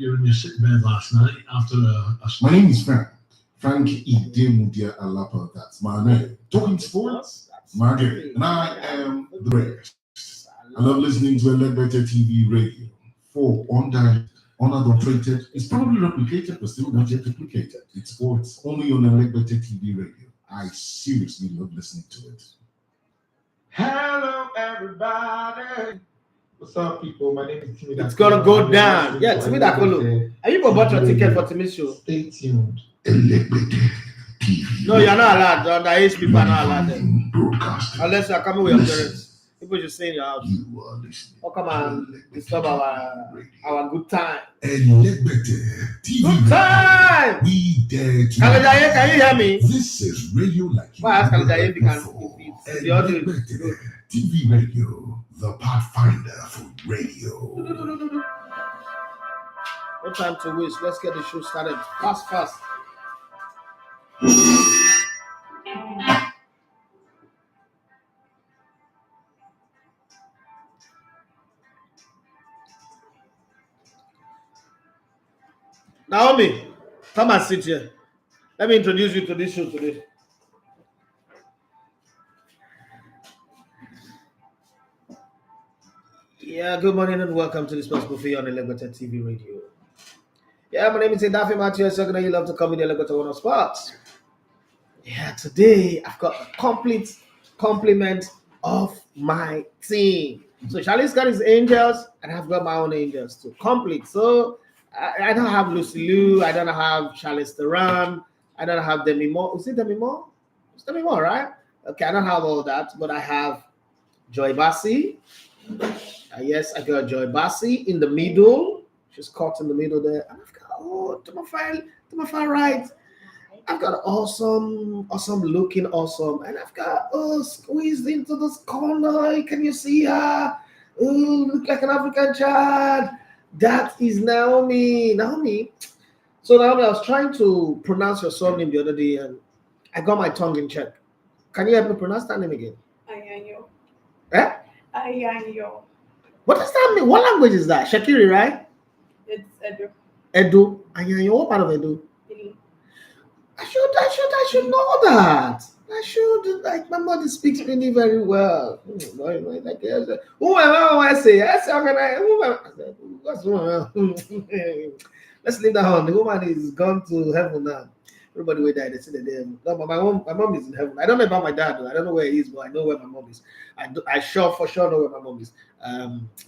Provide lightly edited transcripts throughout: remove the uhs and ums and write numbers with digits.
you're in your sick bed last night after a My name is Frank. Frank Idemudia Alapa. That's my name. Talking sports, my game. And I am the best. I love listening to Better TV radio. For unadulterated, it's probably replicated, but still not yet duplicated. It's sports only on Better TV radio. I seriously love listening to it. Hello, everybody. What's up, people? My name is Timmy. It's gonna go down. Yeah, Timmy Dakolo. Are you bought your ticket for Timmy's show? Stay tuned. No, you're not allowed. The underage people are not allowed there. Unless you're coming with your parents. People should stay in your house. You are listening. Oh, come on. Disturb our good time. Good time! We dare to. Kalajaye, can you hear me? This is radio like you Why ask Kalajaye if you can? before. The audio. TV radio, the pathfinder for radio. No time to waste. Let's get the show started. Fast. Naomi, come and sit here. Let me introduce you to this show today. Yeah, good morning and welcome to this Sports Buffet on Elevator TV radio. Yeah, my name is Daffy Matthew. Second, you love to come in the Elevator One of Sports. Yeah, today I've got a complete complement of my team. So Charlie's got his angels, and I've got my own angels too. Complete. So I don't have Lucy Lou. I don't have Charlize Theron. I don't have Demi Moore. Is it Demi Moore? It's Demi Moore, right? Okay, I don't have all that, but I have Joy Bassi. Yes, I got Joy Bassi in the middle. She's caught in the middle there. And I've got, to my far right, I've got awesome looking awesome. And I've got, squeezed into this corner. Can you see her? Look like an African child. That is Naomi. So Naomi, I was trying to pronounce your surname the other day and I got my tongue in check. Can you help me pronounce that name again? Ayanyo. Eh? Ayanyo. What does that mean? What language is that? Shakiri, right? It's Edo. Edo. Ayanyo. What part of Edo? I should know that. I should, like, my mother speaks Hindi very well. Who am I say? Let's leave that on. The woman is gone to heaven now. Everybody will die. They say the devil. No, but my mom is in heaven. I don't know about my dad, though. I don't know where he is, but I know where my mom is. I for sure know where my mom is.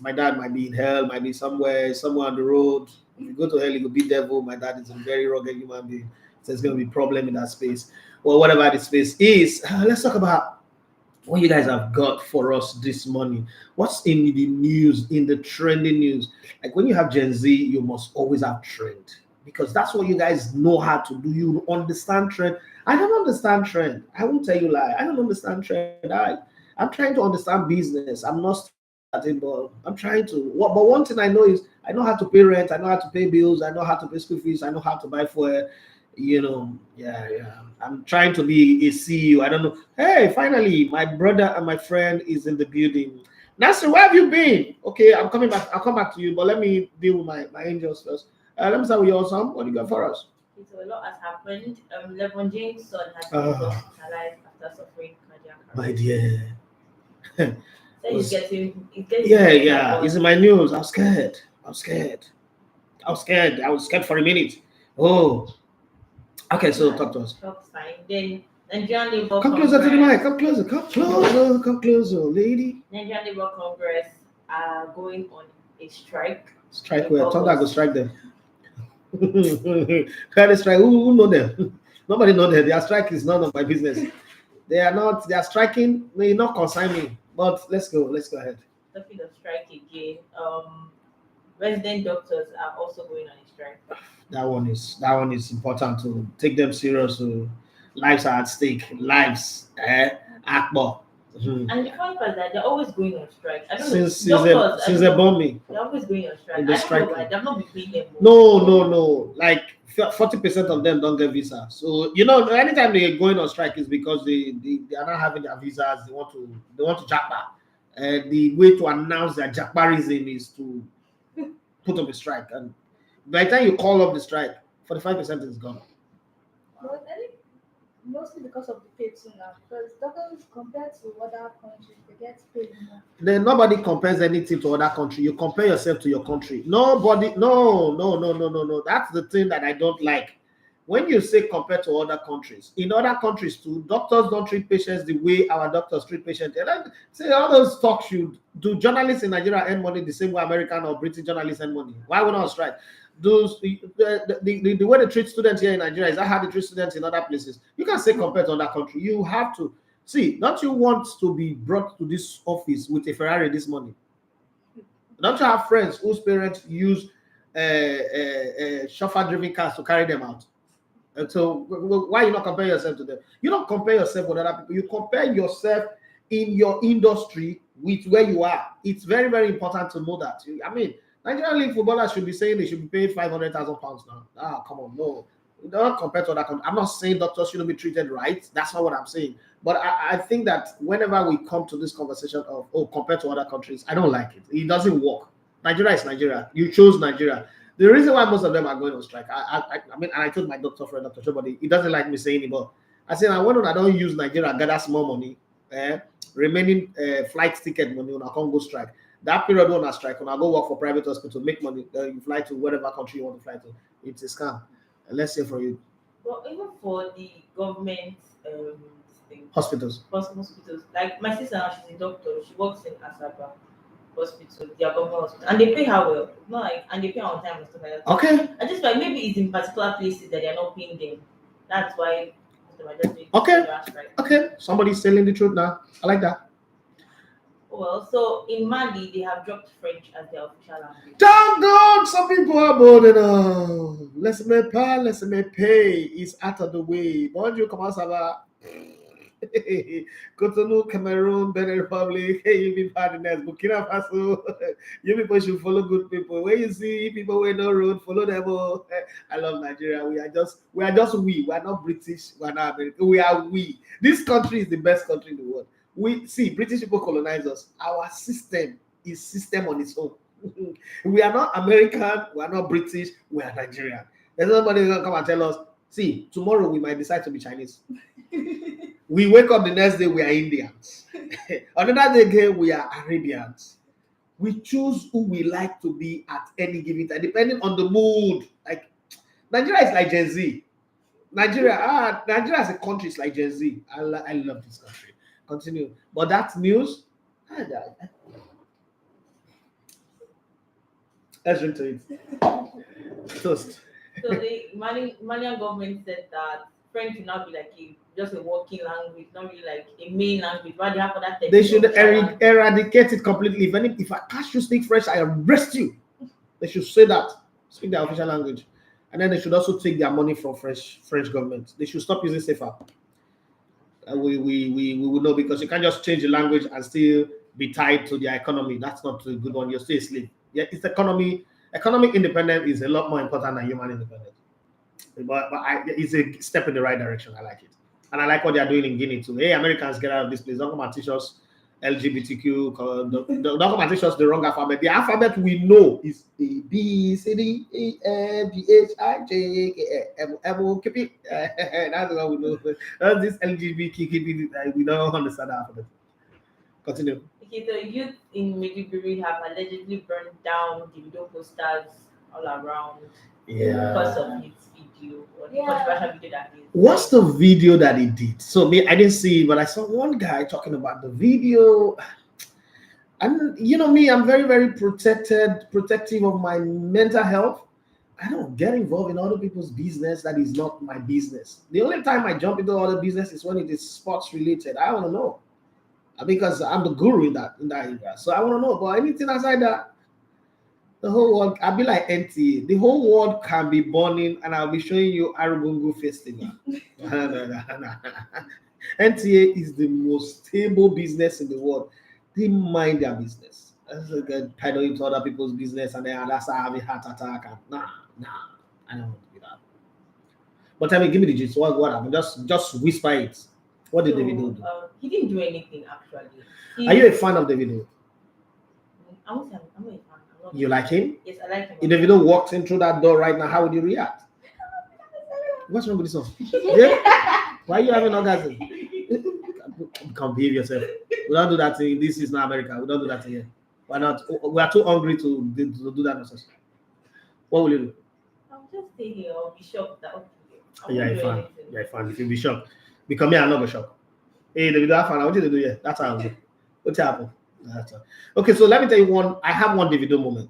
My dad might be in hell, might be somewhere on the road. If you go to hell, you will be devil. My dad is a very rugged human being. So there's going to be a problem in that space. Well, whatever the space is, let's talk about what you guys have got for us this morning. What's in the news, in the trending news? Like when you have Gen Z, you must always have trend because that's what you guys know how to do. You understand trend. I don't understand trend. I won't tell you lie. I don't understand trend. I'm trying to understand business. I'm not starting, but I'm trying to. But one thing I know is I know how to pay rent. I know how to pay bills. I know how to pay school fees. I know how to buy fuel. I'm trying to be a CEO. I don't know. Hey, finally, my brother and my friend is in the building. Nasser, where have you been? Okay, I'm coming back. I'll come back to you, but let me deal with my angels first. Let me start with you, Osam. What do you got for us? So a lot has happened. LeBron James' son has been hospitalized after suffering cardiac arrest. My dear. So he's getting yeah. It's in my news. I'm scared. I was scared for a minute. Oh. Okay, so talk to us. Talk's fine. Then Nigerian Labour Come closer to the mic. Come closer, lady. Nigerian Labour Congress are going on a strike. Strike where? Thunder go strike them. Can they strike? Who know them? Nobody know them. Their strike is none of my business. They are striking. They not concern me. But let's go ahead. Talking of strike again, resident doctors are also going on a strike. That one is important to take them serious. Lives are at stake. Lives, Akbar. Mm-hmm. And the funny part is that they're always going on strike. I don't know. Since they bomb me. They're always going on strike. They've not been paying them. No. Like 40% of them don't get visa. So anytime they're going on strike is because they are not having their visas. They want to jackpot. And the way to announce their jackparism is to put up a strike. And By the time you call up the strike, 45% is gone. But I think mostly because of the pay too now. Because doctors compared to other countries, they get paid more. Then nobody compares anything to other country. You compare yourself to your country. Nobody, no. That's the thing that I don't like. When you say compared to other countries, in other countries too, doctors don't treat patients the way our doctors treat patients. And I say all those talk should do journalists in Nigeria earn money the same way American or British journalists earn money. Why would not strike? Those the way they treat students here in Nigeria, is that how they treat students in other places? You can't say compared to other country. You have to see, don't you want to be brought to this office with a Ferrari this morning? Don't you have friends whose parents use chauffeur-driven cars to carry them out? And so why you not compare yourself to them? You don't compare yourself with other people. You compare yourself in your industry with where you are. It's very, very important to know that. I mean, Nigerian league footballers should be saying they should be paid £500,000 now. Ah, come on, no. Don't compare to other countries. I'm not saying doctors shouldn't be treated right. That's not what I'm saying. But I think that whenever we come to this conversation of, compared to other countries, I don't like it. It doesn't work. Nigeria is Nigeria. You chose Nigeria. The reason why most of them are going on strike, I mean, and I told my doctor friend, Dr. Chobody, he doesn't like me saying it, but I said, I don't use Nigeria, gather small money, remaining flight ticket money, when I can't go strike. That period when I strike, when I go work for private hospital, make money, you fly to whatever country you want to fly to. It's a scam. Let's say for you. Well, even for the government hospitals, like my sister now, she's a doctor. She works in Asaba hospital, their government hospital, and they pay her well. Not like, and they pay her on time and stuff like that. Okay. I just like maybe it's in particular places that they're not paying them. That's why. Okay. Somebody's telling the truth now. I like that. Well, so in Mali, they have dropped French as their official language. Thank God, some people are bold enough. Let's me pay. It's out of the way. Bonjour, comment ça va? Cotonou, Cameroon, Benin Republic. Hey, you be partners, Burkina Faso. You people should follow good people. When you see people with no road, follow them all. I love Nigeria. We are just we. We are not British. We are not American. We are we. This country is the best country in the world. We see British people colonize us. Our system is system on its own. We are not American. We are not British. We are Nigerian. There's nobody gonna come and tell us. See, tomorrow we might decide to be Chinese. We wake up the next day, we are Indians. Another day again, we are Arabians. We choose who we like to be at any given time, depending on the mood. Like Nigeria is like Gen Z. Nigeria as a country is like Gen Z. I love this country. Continue. But that news, let's drink to it. Toast. So the Malian government said that French will not be like just a working language, not really like a main language, but they have other things. They should eradicate it completely. If I catch you speak French, I arrest you. They should say that. Speak their official language. And then they should also take their money from French government. They should stop using SAFA. We will know, because you can't just change the language and still be tied to their economy. That's not a good one. You're still a slave. Yeah, it's economy. Economic independence is a lot more important than human independence. But it's a step in the right direction. I like it. And I like what they are doing in Guinea too. Hey, Americans, get out of this place. Don't come and teach us LGBTQ. Don't come and teach us the wrong alphabet. The alphabet we know is A, B, C, D, E, F, G, H, I, J, K, L, M, O, K, P. That's what we know. That's this LGBTQ. We don't understand the alphabet. Continue. Okay, the youth in Maiduguri have allegedly burned down the video posters all around. Yeah. Because of his video, or the controversial video that is. What's the video that he did? So I didn't see it, but I saw one guy talking about the video. And you know me, I'm very, very protective of my mental health. I don't get involved in other people's business that is not my business. The only time I jump into other business is when it is sports related. I want to know. Because I'm the guru in that area. So I want to know about anything outside that. The whole world, I'll be like NTA. The whole world can be burning, and I'll be showing you Arubungu Festival. NTA is the most stable business in the world. They mind their business. That's like get tied into other people's business, and then that's having heart attack. And nah, I don't want to do that. But tell me, give me the gist. What happened? Just whisper it. What did David do? He didn't do anything actually. Are you a fan of the video? I'm not a fan. I'm You like him? Yes, I like him. If Davido walked in through that door right now, how would you react? What's wrong with this one? Yeah? Why are you having orgasm? Come behave yourself. We don't do that thing. This is not America. We don't do that thing here. Why not? We are too hungry to do that nonsense. What will you do? I'll just stay here. I'll be shocked that okay. You're a fan. You're a fan. If you be shocked. Because me, I'm not shocked. Hey, Davido fan, what did you do here? That's how I'll do. What happened? Okay, so let me tell you one. I have one Davido moment.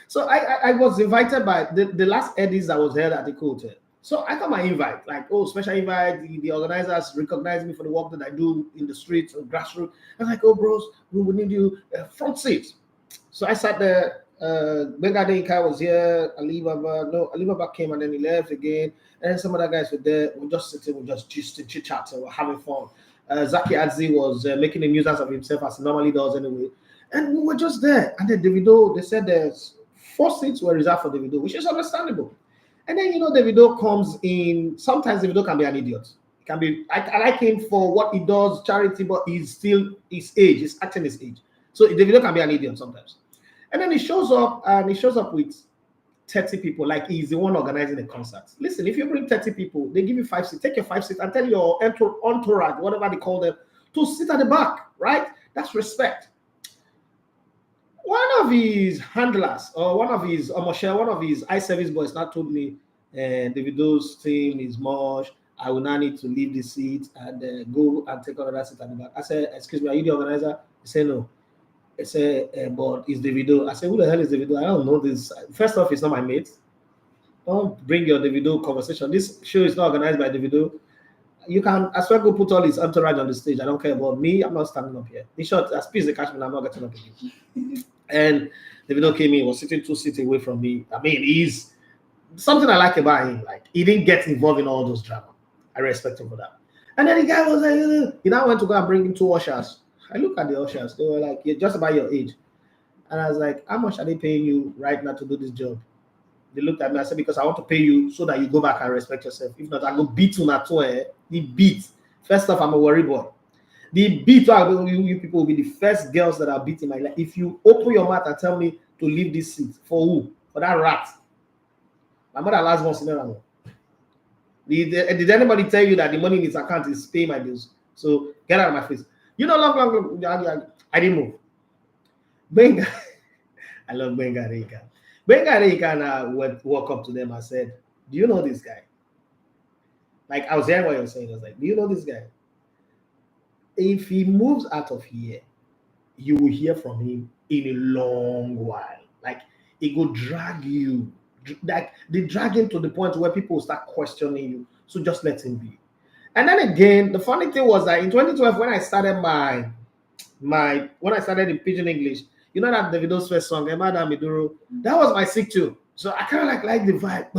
So I was invited by the last Eddies that was held at the hotel. So I got my invite, like, oh, special invite. The organizers recognize me for the work that I do in the streets and grassroots. I was like, oh, bros, we will need you front seat. So I sat there. Benga Deika was here. Alibaba came and then he left again. And then some other guys were there. We're just sitting, we're just chit chatting, we're having fun. Zaki Adzi was making a nuisance of himself as he normally does anyway. And we were just there. And then Davido, they said there's 4 seats were reserved for Davido, which is understandable. And then, Davido comes in. Sometimes Davido can be an idiot. He can be, I like him for what he does, charity, but he's still his age. He's acting his age. So Davido can be an idiot sometimes. And then he shows up with 30 people, like he's the one organizing a concert. Listen, if you bring 30 people, they give you 5 seats. Take your 5 seats and tell your entourage, whatever they call them, to sit at the back, right? That's respect. One of his handlers or one of his eye service boys now told me, Davido's team is much. I will now need to leave the seat and go and take another seat at the back. I said, excuse me, are you the organizer? He said, no. I said, but it's Davido. I said, who the hell is Davido? I don't know this. First off, it's not my mate. Don't bring your Davido conversation. This show is not organized by Davido. You can as well go put all his entourage on the stage. I don't care about me. I'm not standing up here. In short, as peace the catch me, I'm not getting up again. And Davido came in, was sitting 2 seats away from me. I mean, he's something I like about him. Like, he didn't get involved in all those drama. I respect him for that. And then the guy was like, he now went to go and bring in 2 ushers. I look at the ushers. They were like, you're just about your age. And I was like, how much are they paying you right now to do this job? They looked at me. I said, because I want to pay you so that you go back and respect yourself. If not, I go beat you na toe. The beat. First off, I'm a worry boy. The beat, you people will be the first girls that I'll beat in my life. If you open your mouth and tell me to leave this seat, for who? For that rat. My mother last once in a Did anybody tell you that the money in his account is paying my bills? So get out of my face. Long. I didn't move. Benga. I love Benga Reika. Benga Reika and I walk up to them and said, do you know this guy? Like, I was hearing what you were saying. I was like, do you know this guy? If he moves out of here, you will hear from him in a long while. Like, it will drag you. Like, they drag him to the point where people will start questioning you. So just let him be. And then again, the funny thing was that in 2012, when I started when I started in Pidgin English, you know that Davido's first song, Emada Miduro, that was my sick too. So I kind of like the vibe.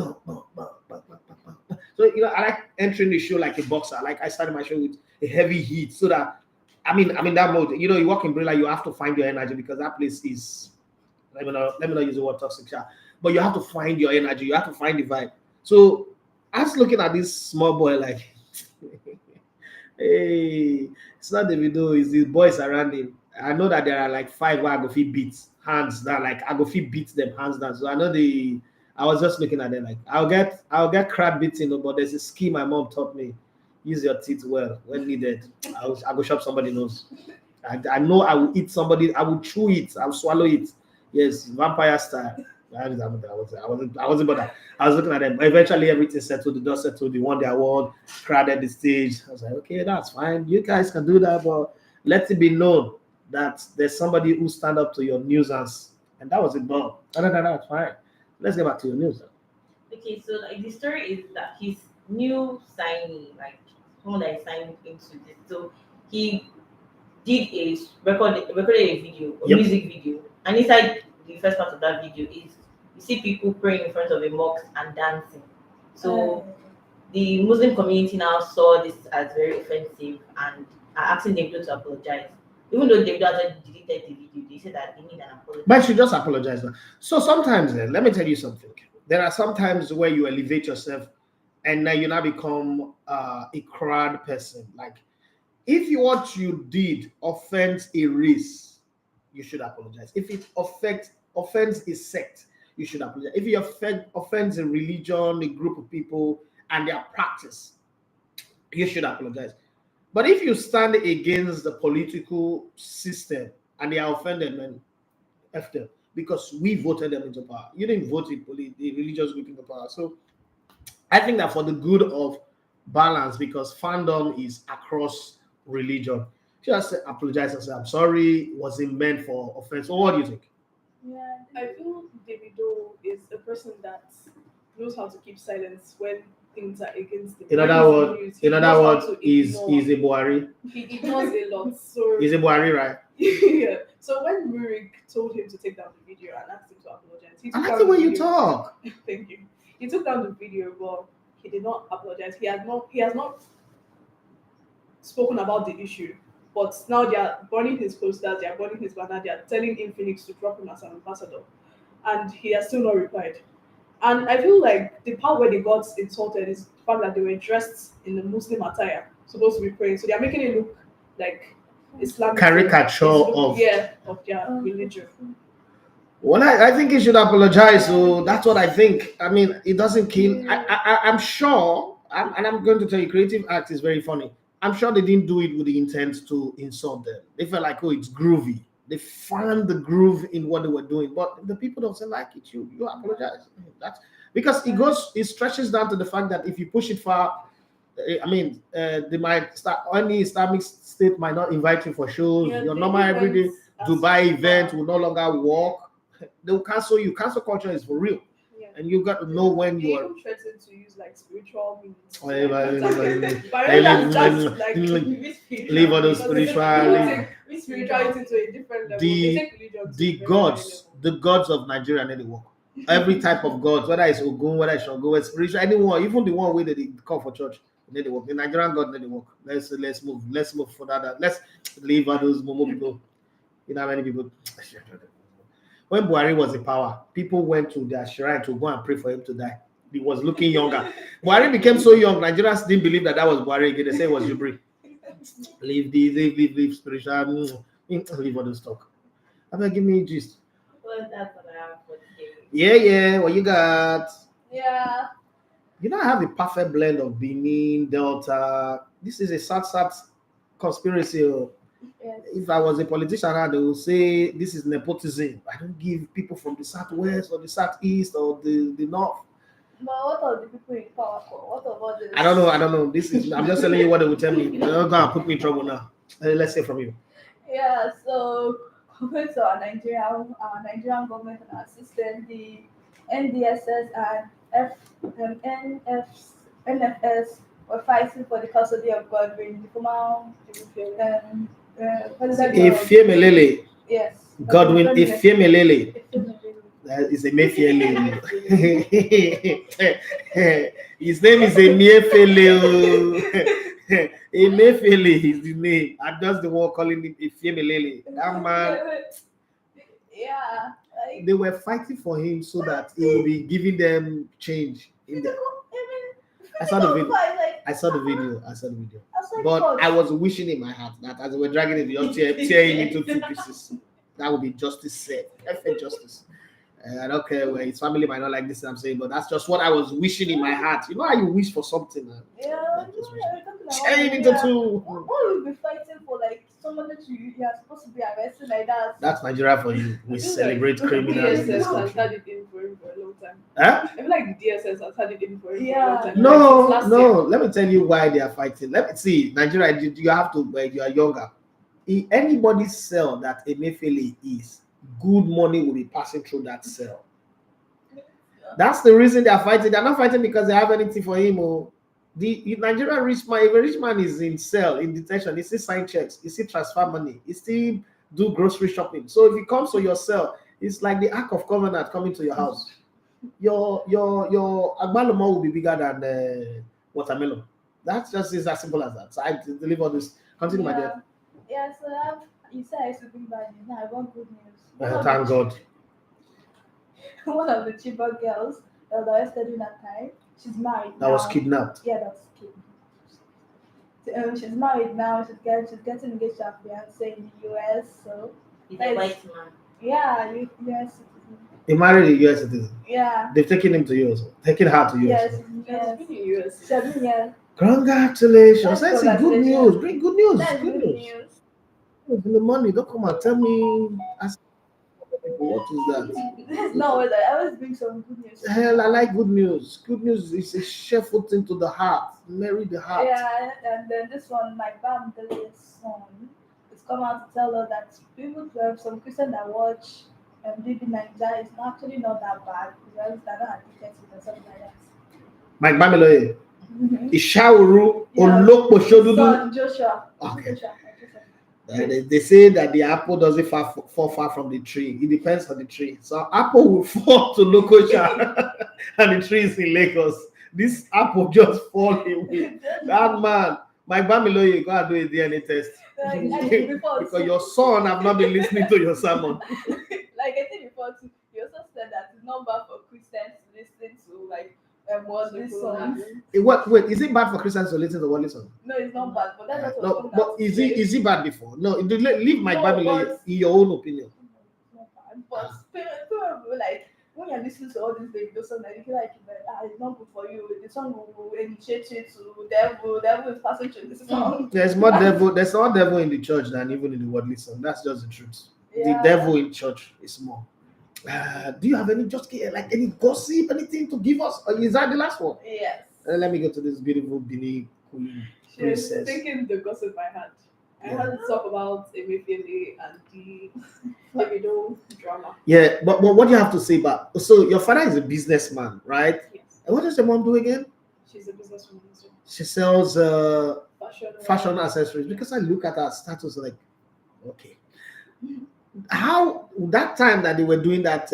So I like entering the show like a boxer. Like, I started my show with a heavy heat, so that I mean that mode. You walk in Brilla, you have to find your energy because that place is. Let me not use the word toxic, but you have to find your energy. You have to find the vibe. So I was looking at this small boy like, hey, it's not Davido, it's the boys around him. I know that there are like 5 where I go fit beat hands down. Like, I go fit beat them hands down. So I know I was just looking at them like, I'll get crab beating, but there's a skill my mom taught me. Use your teeth well when needed. I go shop somebody knows. I know I will eat somebody. I will chew it. I will swallow it. Yes, vampire style. I wasn't bothered. I was looking at them. Eventually, everything settled. The dust settled. They won the award. Crowded the stage. I was like, okay, that's fine. You guys can do that, but let it be known that there's somebody who stand up to your nuisance. And that was it, done. Other than that, fine. Let's get back to your news. Okay, so like the story is that his new signee, like someone that is signed into this, so he did recorded a video, music video, and inside the first part of that video is you see people praying in front of a mosque and dancing. So the Muslim community now saw this as very offensive and are asking Davido to apologize. Even though Davido hasn't deleted the video, they said that they need an apology. But you just apologize. So sometimes, let me tell you something. There are some times where you elevate yourself and now you now become a crowd person. Like, if what you did offends a race, you should apologize. If it affects offends a sect, you should apologize. If you offends a religion, a group of people, and their practice, you should apologize. But if you stand against the political system and they are offended, man, F them. Because we voted them into power. You didn't vote the religious group into power. So I think that for the good of balance, because fandom is across religion, just apologize and say, I'm sorry, it wasn't meant for offense. So what do you think? Yeah. I feel Davido is a person that knows how to keep silence when things are against him. In When other he's words, news, he in knows other how words, to is ignore. a Buhari. He ignores a lot. So Is a Buhari, right? yeah. So when Murik told him to take down the video and asked him to apologize, he I took like down the the way you video. talk. Thank you. He took down the video, but he did not apologize. He has not spoken about the issue. But now they are burning his posters, they are burning his banner, they are telling Infinix to drop him as an ambassador. And he has still not replied. And I feel like the part where they got insulted is the fact that they were dressed in the Muslim attire, supposed to be praying. So they are making it look like Islamic Caricature of. of their religion. Well, I think he should apologize. So that's what I think. I mean, it doesn't kill. I'm sure, and I'm going to tell you, creative act is very funny. I'm sure they didn't do it with the intent to insult them. They felt like, oh, it's groovy. They found the groove in what they were doing, but the people don't like it. You apologize. That's because it stretches down to the fact that if you push it far, I mean, they might start. Any Islamic state might not invite you for shows. Yeah, Your they normal even everyday went as Dubai event far- will no longer work. They will cancel you. Cancel culture is for real, Yeah. and you got to know when They you are. even threatened to use like spiritual means. Oh, yeah, Leave all those spiritual. spirituality to a different level. The- They take religion to a The very gods, high the gods of Nigeria, need to work. Every type of gods, whether it's Ogun, whether it's Shango, whether it's spiritual, anyone, even the one where they come for church, they need to work. The Nigerian God need to work. Let's move. Let's move for that. Let's leave all those Momo people. You know how many people. When Buhari was in power, people went to their shrine to go and pray for him to die. He was looking younger. Buhari became so young, Nigerians didn't believe that was Buhari again. They say it was Jubri. Leave spiritual. Leave all this talk. I mean, give me gist. Well, that's what I have for today. Yeah. What you got? Yeah. You know, I have the perfect blend of Benin, Delta. This is a sad conspiracy. Yes. If I was a politician, they would say this is nepotism. I don't give people from the southwest or the southeast or the north. But what are the people in power for? What about this? I don't know. I'm just telling you what they will tell me. They're not gonna put me in trouble now. Let's say from you. Yeah, so compared to our Nigerian government and our system, the NDSS and NFS were fighting for the custody of Godwin, the former president of Efiemelele. yes. Godwin Efiemelele. Efiemelele. That is a Emefiele. His name is Emefiele. Emefiele is the name. I'm just the one calling him Efiemelele. That man, Yeah. Like, they were fighting for him so that he will be giving them change. I saw the video. I saw the video. But I was wishing in my heart that as we were dragging him, just tear him into 2 pieces. That would be justice said. Perfect justice. I don't care where his family might not like this I'm saying, but that's just what I was wishing in my heart. You know how you wish for something? Yeah, Tear him into 2. What will be fighting for like someone that you are supposed to be arrested like that? That's Nigeria for you. We celebrate criminals in this DSS has country. had it in for him for a long time. Huh? I feel like the DSS has had it in for him for a Yeah. long time. Like, since No. last year. Let me tell you why they are fighting. Let me see. Nigeria, you have to, when you are younger. In anybody's cell that Emefiele is, good money will be passing through that cell. That's the reason they are fighting. They're not fighting because they have anything for him. Or the Nigerian rich man, if a rich man is in cell, in detention, he still sign checks, he still transfer money, he still do grocery shopping. So if he comes to your cell, it's like the Ark of Covenant coming to your house. Your agbaluma will be bigger than watermelon. That's just is as simple as that. So I deliver this. Continue, my dear. Yeah, so you said I should bring bad news. Now I want good news. Thank God. One of the cheaper girls that was arrested during that time, she's married. That was kidnapped. Yeah, that was kidnapped. She's married now. She's getting engaged to her fiance in the US. So He's a white man. yeah, US citizen. He married a US citizen. Yeah. They've taken him to US. Taken her to US. Yes. Yes. Yes. Been in US. 7 years. Congratulations. That's That's good news. Great good news. That's Good good news. news. In the money, don't come and tell me. Ask what is that? That's not what I always bring some good news. Hell, I like good news. Good news is a cheerful thing to the heart. Marry the heart. Yeah, and then this one, my Bamdele's son, it's come out to tell us that people, some Christians that watch DB Nigeria is actually not that bad because they're not addicted to it or something like that. Mike Bamiloye. Ishauru Yeah. Olokposhodudu. Son Joshua. Okay. Joshua. They say that the apple doesn't fall far from the tree. It depends on the tree. So apple will fall to Lokoja and the tree is in Lagos. This apple just fall away. That man, Mike Bamiloye, go and do a DNA test. Because your son have not been listening to your sermon. Like I think before too, you also said that it's not bad for Christians to listen to like what this song. Wait, is it bad for Christians to listen to what listen? No, it's not bad, but that's what No, but is it bad before? No, leave Mike Bamiloye in your own opinion. Not bad, but people like when you're listening to all these Davido songs, like you feel like it's not good for you. The song will initiate you to devil is passing through this song. There's more devil in the church than even in the worldly song. That's just the truth. Yeah. The devil in church is more. Do you have any any gossip, anything to give us? Or is that the last one? Yes. Let me go to this beautiful Bini Queen She was princess. thinking the gossip I had. I had to talk about Emefiele and the Davido drama. Yeah, but what do you have to say about? So your father is a businessman, right? Yes. And what does your mom do again? She's a businesswoman as well. She sells fashion Fashion. accessories. Because I look at her status like, okay, how that time that they were doing that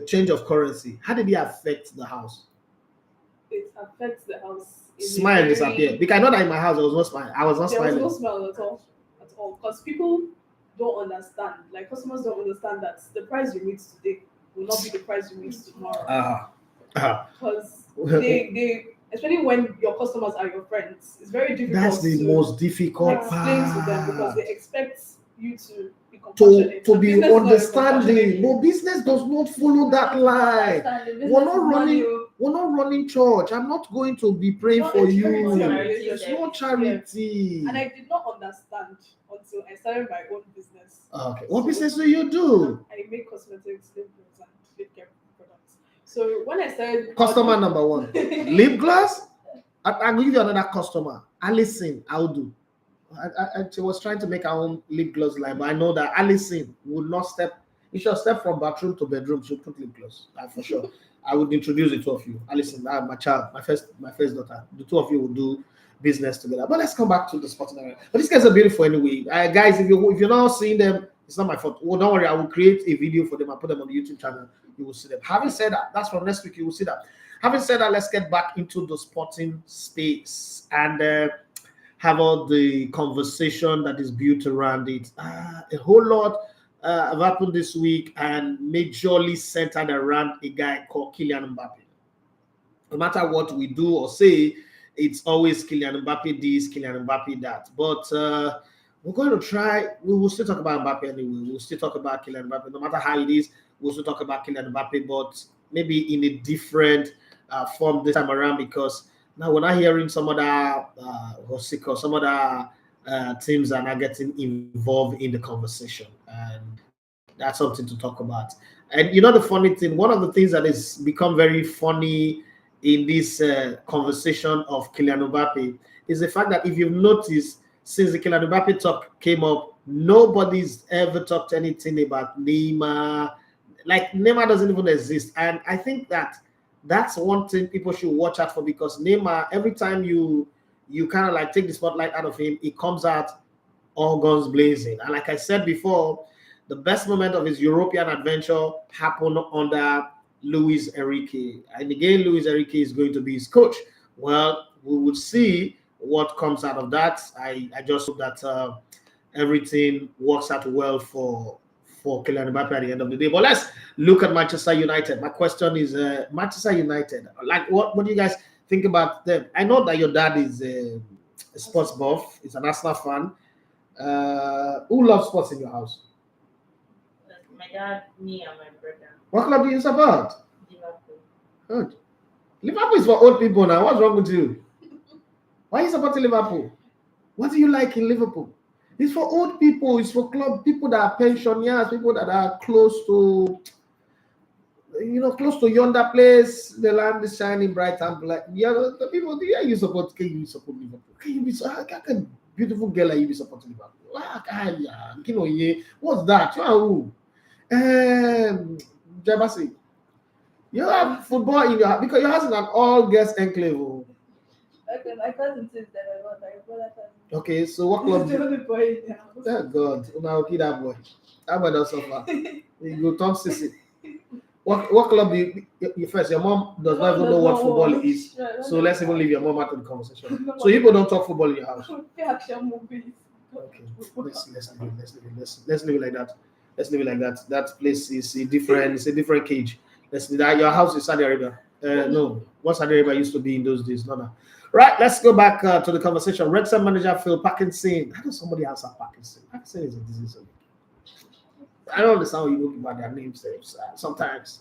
change of currency, how did it affect the house? It affects the house. in a Smile very- disappeared. Because I know that in my house there was no smile. I was not There was smiling. no smile at all. Because people don't understand. Like customers don't understand that the price you meet today will not be the price you meet tomorrow. Because they especially when your customers are your friends, it's very difficult. That's the to most difficult explain to them because part. they expect you to be compassionate. To And be business is not a understanding. compassionate- But business does not follow that line. We're not running church. I'm not going to be praying Not for a you. charity. It's not charity. And I did not understand until I started my own business. Okay. What business do you do? I make cosmetics, lip gloss, and lip care products. So when I started Customer number one. Lip gloss? I'll give you another customer. Alison, I'll do. She was trying to make her own lip gloss line, but I know that Alison would not step. You should step from bathroom to bedroom. She'll put lip gloss, for sure. I would introduce the two of you. Alison, my child, my first daughter. The two of you will do business together. But let's come back to the sporting area. But these guys are beautiful anyway. Guys, if you're not seeing them, it's not my fault. Well, don't worry, I will create a video for them and put them on the YouTube channel. You will see them. Having said that, that's from next week. You will see that. Having said that, let's get back into the sporting space and have all the conversation that is built around it. A whole lot have happened this week and majorly centered around a guy called Kylian Mbappe. No matter what we do or say, it's always Kylian Mbappe this, Kylian Mbappe that. But we're going to try. We will still talk about Mbappe anyway. We'll still talk about Kylian Mbappe. No matter how it is, we'll still talk about Kylian Mbappe, but maybe in a different form this time around, because now we're not hearing some other some other teams are not getting involved in the conversation, and that's something to talk about. And you know the funny thing, one of the things that has become very funny in this conversation of Kylian Mbappe is the fact that if you've noticed, since the Kylian Mbappe talk came up, nobody's ever talked anything about Neymar. Like Neymar doesn't even exist, and I think that's one thing people should watch out for, because Neymar, every time you kind of like take the spotlight out of him, it comes out all guns blazing. And like I said before, the best moment of his European adventure happened under Luis Enrique. And again, Luis Enrique is going to be his coach. Well, we will see what comes out of that. I just hope that everything works out well for Kylian Mbappe at the end of the day. But let's look at Manchester United. My question is Manchester United. Like, what do you guys think about them? I know that your dad is a sports buff. He's an Arsenal fan. Who loves sports in your house? My dad, me, and my brother. What club do you support? Liverpool. Good. Liverpool is for old people now. What's wrong with you? Why are you supporting Liverpool? What do you like in Liverpool? It's for old people. It's for club people that are pensioners, people that are close to, close to yonder place. The land is shining bright and black. Yeah, the people. Yeah, you support. Can you support Liverpool? Can you be so? How can beautiful girl like you be supporting Liverpool? What's that? You are who? Jabasi. You have football in your house because your house is an all-girls enclave. Okay, my cousin says that I want my brother cousin. Okay, so what club? He's the only boy in the house. Oh God, una okay that boy. That boy does suffer. You go Tom Sissy. What club do you first? Your mom does not even know what football is. So let's even leave your mom out of the conversation. So you people don't talk football in your house. Action movies. Okay, let's leave it like that. Let's leave it like that. That place is a different cage. Let's do that. Your house is Saudi Arabia. No, what Saudi Arabia used to be in those days. No. Right, let's go back to the conversation. Wrexham manager Phil Parkinson. How does somebody else have Parkinson? Parkinson is a disease. I don't understand how you look about their names sometimes.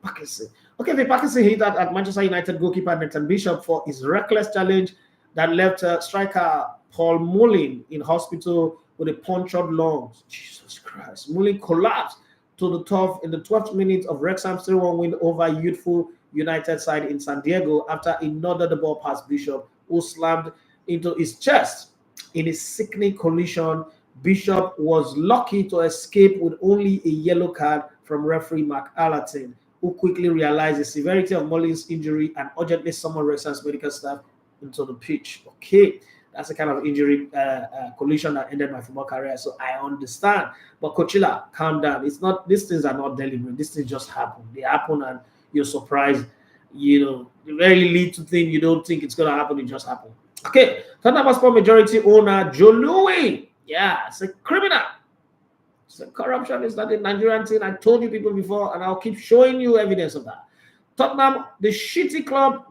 Parkinson. Okay, Phil Parkinson hit at Manchester United goalkeeper Nathan Bishop for his reckless challenge that left striker Paul Mullin in hospital with a punctured lungs. Jesus Christ. Mullin collapsed to the turf in the 12th minute of Wrexham's 3-1 win over youthful United side in San Diego after he nodded the ball past Bishop, who slammed into his chest. In a sickening collision, Bishop was lucky to escape with only a yellow card from referee Mark Allatin, who quickly realized the severity of Mullin's injury and urgently summoned Wrexham's medical staff into the pitch. Okay, that's the kind of injury collision that ended my football career, so I understand. But Coachella, calm down. It's not; these things are not deliberate. These things just happen. They happen, and you're surprised. The very little thing you don't think it's gonna happen, it just happened. Okay, Tottenham Hotspur majority owner Joe Louis. Yeah, it's a criminal. It's a corruption. It's not a Nigerian thing. I told you people before, and I'll keep showing you evidence of that. Tottenham, the shitty club,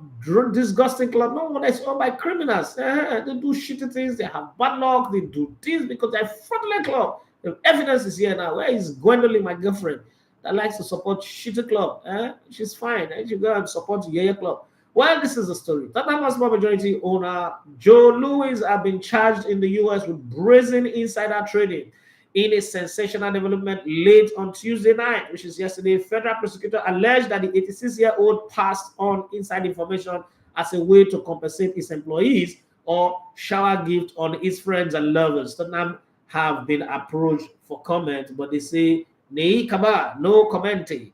disgusting club. No one is owned by criminals. They do shitty things. They have bad luck. They do things because they're a fraudulent club. The evidence is here now. Where is Gwendolyn, my girlfriend, that likes to support shitty club? She's fine. She go and support Yaya club. Well, this is the story. Tottenham Hotspur majority owner Joe Louis have been charged in the US with brazen insider trading. In a sensational development late on Tuesday night, which is yesterday, federal prosecutor alleged that the 86-year-old passed on inside information as a way to compensate his employees or shower gift on his friends and lovers. Tottenham have been approached for comment, but they say, "Nei kaba, no commenting."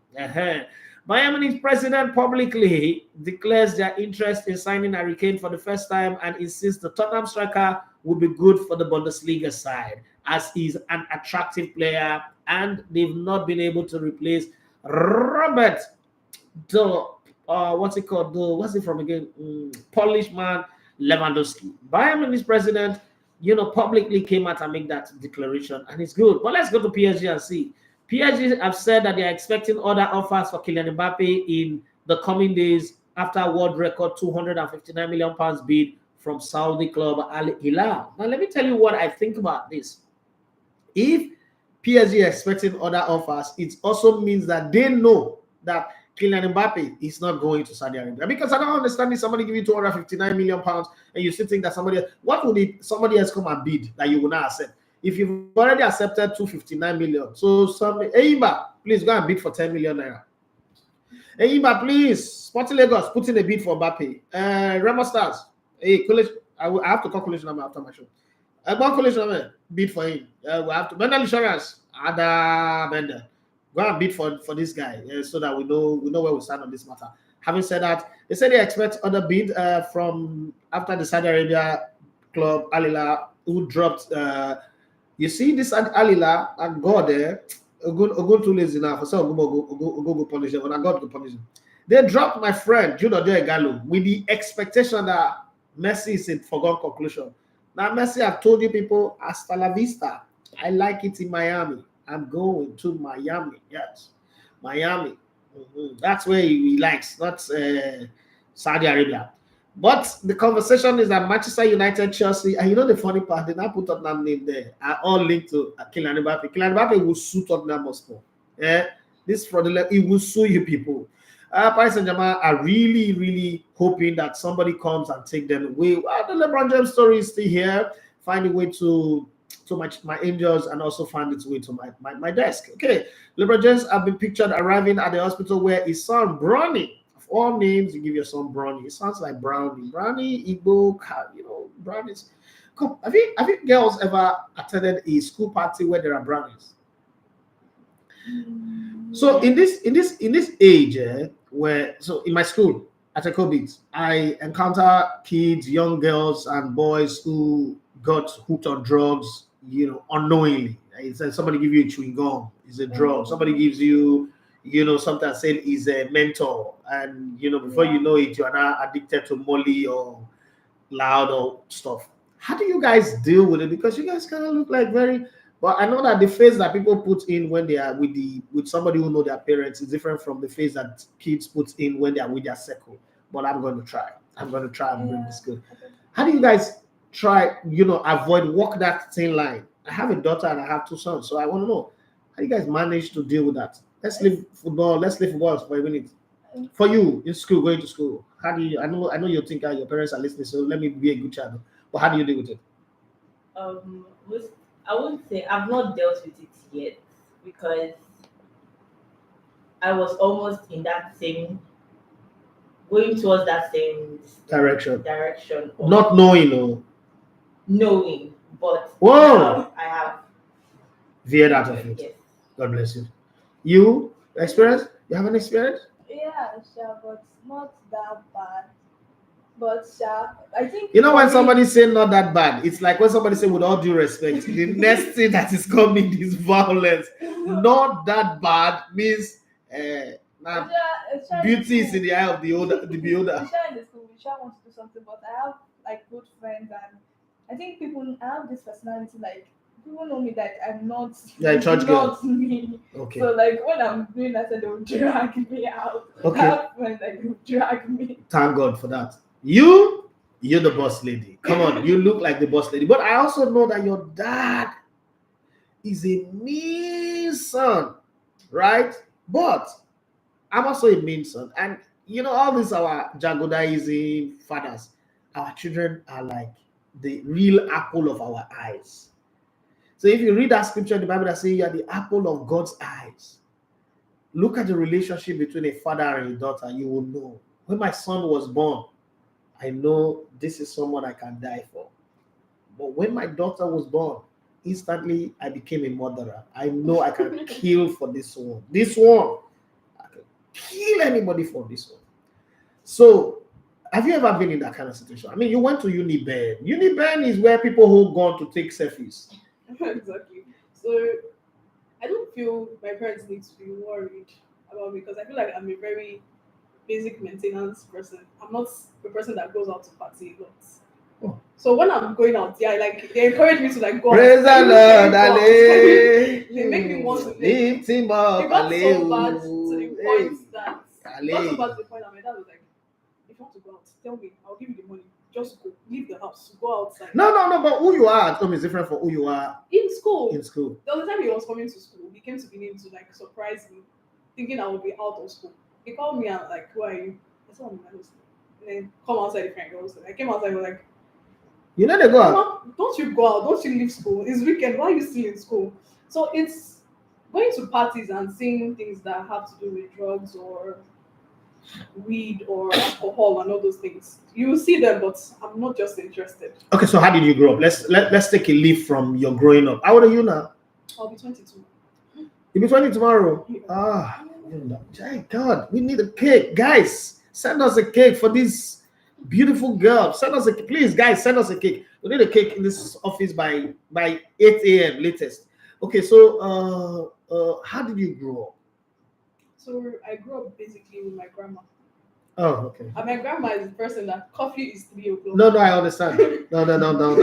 Bayern Munich's president publicly declares their interest in signing Harry Kane for the first time and insists the Tottenham striker will be good for the Bundesliga side, as he's an attractive player and they've not been able to replace Robert, Polish man Lewandowski. Bayern Munich's president, publicly came out and make that declaration, and it's good. But let's go to PSG and see. PSG have said that they are expecting other offers for Kylian Mbappe in the coming days after a world record £259 million bid from Saudi club Al Hilal. Now, let me tell you what I think about this. If PSG are expecting other offers, it also means that they know that Kylian Mbappe is not going to Saudi Arabia. Because I don't understand if somebody give you £259 million and you still think that somebody else come and bid that you will not accept? If you've already accepted 259 million, so Eimba, please go and bid for 10 million naira. Eimba, please, Sporting Lagos, put in a bid for Mbappe. Remo Stars, I have to call college number after my show. College number, bid for him. We have to. Bender Insurance, Ada Bender, go and bid for this guy so that we know where we stand on this matter. Having said that, they say they expect other bid from after the Saudi Arabia club Al Hilal, who dropped. You see this Alila and God there, go too lazy now. For some go punish them. When I got to punish them, they dropped my friend Juno De Gallo with the expectation that Messi is a foregone conclusion. Now Messi, I've told you people, hasta la vista. I like it in Miami. I'm going to Miami. Yes, Miami. That's where he likes, not Saudi Arabia. But the conversation is that Manchester United, Chelsea, and the funny part, they now put Tottenham name there, are all linked to Kylian Mbappe. Kylian Mbappe will suit Tottenham Hotspur. This fraudulent, it will sue you people. Paris Saint-Germain are really, really hoping that somebody comes and take them away. Well, the LeBron James story is still here. Find a way to my angels and also find its way to my desk. Okay, LeBron James have been pictured arriving at the hospital where his son Bronny, of all names, you give your son Bronny. It sounds like Brownie. Brownie, Igbo, brownies. Come, have you girls ever attended a school party where there are brownies? So in this age, so in my school at a COVID, I encounter kids, young girls and boys who got hooked on drugs, unknowingly. It's like somebody give you a chewing gum, it's a drug. Somebody gives you, sometimes saying is a mentor, and before you know it, you are now addicted to Molly or loud or stuff. How do you guys deal with it? Because you guys kind of look like very. But I know that the face that people put in when they are with somebody who know their parents is different from the face that kids put in when they are with their circle. But I'm going to try. I'm going to try and bring this good. How do you guys try, walk that thin line? I have a daughter and I have two sons, so I want to know how you guys manage to deal with that. Let's leave football for a minute. For you in school, going to school, how do you? I know you think your parents are listening, so let me be a good child. But how do you deal with it? I wouldn't say I've not dealt with it yet because I was almost in that same, going towards that same direction. Not knowing, knowing, but whoa, I have veered out of it. Yes. God bless you. You experience? You have an experience? Yeah, sure, but not that bad. But I think when somebody say not that bad, it's like when somebody say with all due respect, the next thing that is coming is violence. Not that bad means beauty is in the eye of the beholder. In the school, we want to do something, but I have like good friends, and I think I have this personality, like people know me that I'm not. Yeah, church girl. Me. Okay. So like when I'm doing that, they will drag me out. Okay. I have friends that will drag me. Thank God for that. You're the boss lady. Come on, you look like the boss lady. But I also know that your dad is a mean son, right? But I'm also a mean son. And all these our Jagodaism fathers, our children are like the real apple of our eyes. So if you read that scripture in the Bible that says you are the apple of God's eyes, look at the relationship between a father and a daughter, you will know. When my son was born, I know this is someone I can die for. But when my daughter was born, instantly I became a murderer. I know I can kill for this one. This one, I can kill anybody for this one. So, have you ever been in that kind of situation? I mean, you went to Uniben. Uniben is where people who gone to take selfies. Exactly. So, I don't feel my parents need to be worried about me because I feel like I'm a very basic maintenance person. I'm not the person that goes out to party a lot. Oh. So when I'm going out, they encourage me to go Praise the Lord, they make me want to lift him up. It got so bad to the point that my dad was like, if you want to go out, tell me, I'll give you the money. Just go, leave the house, go outside. No, but who you are at home is different from who you are in school. The other time he was coming to school, he came to Benin to surprise me, thinking I would be out of school. He called me and who are you? I said, I'm my hostel. And then come outside the friend girls. I came outside, he was like, they go out. Don't you go out, don't you leave school? It's weekend, why are you still in school? So it's going to parties and seeing things that have to do with drugs or weed or alcohol and all those things. You will see them, but I'm not just interested. Okay, so how did you grow up? Let's take a leaf from your growing up. How old are you now? I'll be 22. You'll be 20 tomorrow. Yeah. God, we need a cake. Guys, send us a cake for this beautiful girl. Send us please, guys, send us a cake. We need a cake in this office by 8 a.m. latest. Okay, so how did you grow up? So I grew up basically with my grandma. Oh, okay. And my grandma is the person that coffee is 3 o'clock. No, I understand. No, don't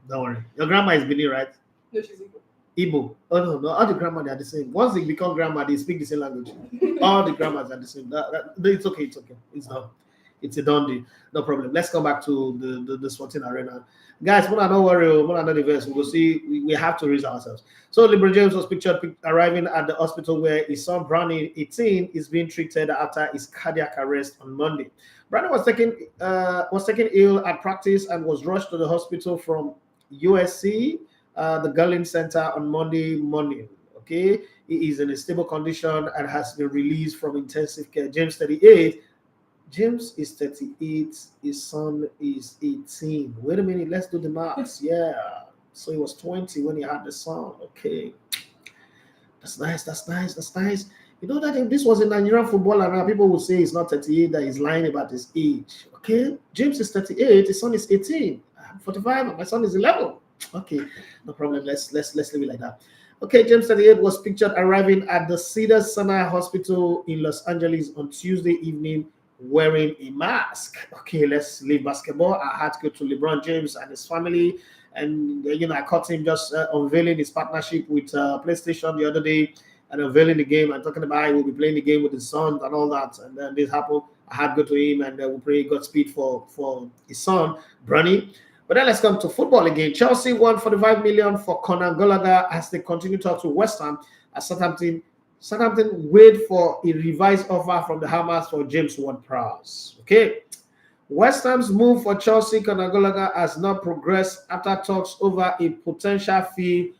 worry. Your grandma is Benin, right? No, she's Igbo. Igbo. Oh no, all the grandma they are the same. Once they become grandma, they speak the same language. All the grandmas are the same. It's okay. It's done. it's a done deal. No problem. Let's come back to the Sporting Arena. Guys, when I don't worry, when I know the verse, we'll see. We have to raise ourselves. So LeBron James was pictured arriving at the hospital where his son Brownie, 18, is being treated after his cardiac arrest on Monday. Brownie was taken ill at practice and was rushed to the hospital from USC, the Garland Center, on Monday morning. Okay, he is in a stable condition and has been released from intensive care. James, 38. James is 38. His son is 18. Wait a minute. Let's do the maths. Yeah. So he was 20 when he had the son. Okay. That's nice. That's nice. That's nice. You know that if this was a Nigerian footballer, now people would say he's not 38, that he's lying about his age. Okay. James is 38. His son is 18. I'm 45 and my son is 11. Okay. No problem. Let's leave it like that. Okay, James 38 was pictured arriving at the Cedars-Sinai Hospital in Los Angeles on Tuesday evening wearing a mask. Okay, let's leave basketball. I had to go to LeBron James and his family, and I caught him just unveiling his partnership with PlayStation the other day and unveiling the game and talking about he will be playing the game with his son and all that. And then this happened. I had to go to him and we pray Godspeed for his son, Brownie. But then let's come to football again. Chelsea won $45 million for Conor Gallagher as they continue to talk to West Ham as Southampton wait for a revised offer from the Hammers for James Ward-Prowse. Okay. West Ham's move for Chelsea Conor Gallagher has not progressed after talks over a potential fee.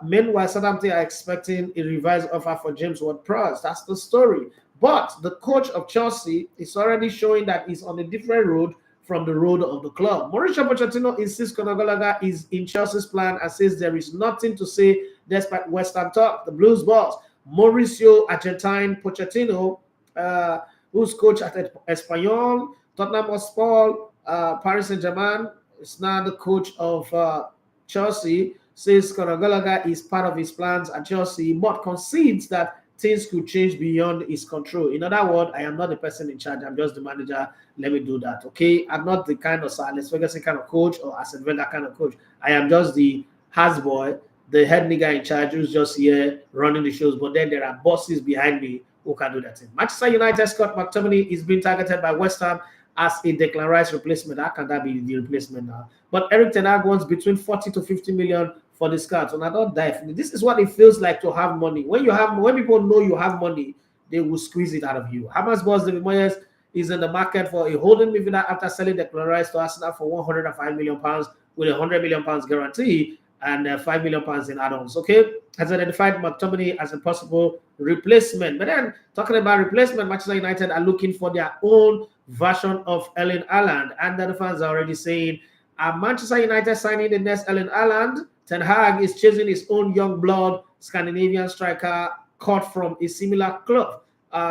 Meanwhile, Southampton are expecting a revised offer for James Ward-Prowse. That's the story. But the coach of Chelsea is already showing that he's on a different road from the road of the club. Mauricio Pochettino insists Conor Gallagher is in Chelsea's plan and says there is nothing to say despite West Ham talk. The Blues boss, Mauricio Argentine Pochettino, who's coach at Espanyol, Tottenham Hotspur, Paris Saint-Germain, is now the coach of Chelsea, says Conor Gallagher is part of his plans at Chelsea, but concedes that things could change beyond his control. In other words, I am not the person in charge. I'm just the manager. Let me do that. Okay, I'm not the kind of Sir Alex Ferguson kind of coach or Arsene Wenger kind of coach. I am just the house boy, the head nigga in charge who's just here running the shows. But then there are bosses behind me who can do that thing. Manchester United Scott McTominay is being targeted by West Ham as a Declan Rice replacement. How can that be the replacement now? But Eric Ten Hag wants between 40 to 50 million for the scouts. And I don't die. This is what it feels like to have money. When people know you have money, they will squeeze it out of you. Hamas boss David Moyes is in the market for a holding midfielder after selling Declan Rice to Arsenal for £105 million with a £100 million guarantee and £5 million in add-ons. Okay, has identified McTominay as a possible replacement. But then talking about replacement, Manchester United are looking for their own version of Erling Haaland, and the fans are already saying, are Manchester United signing the next Erling Haaland? Ten Hag is chasing his own young blood Scandinavian striker caught from a similar club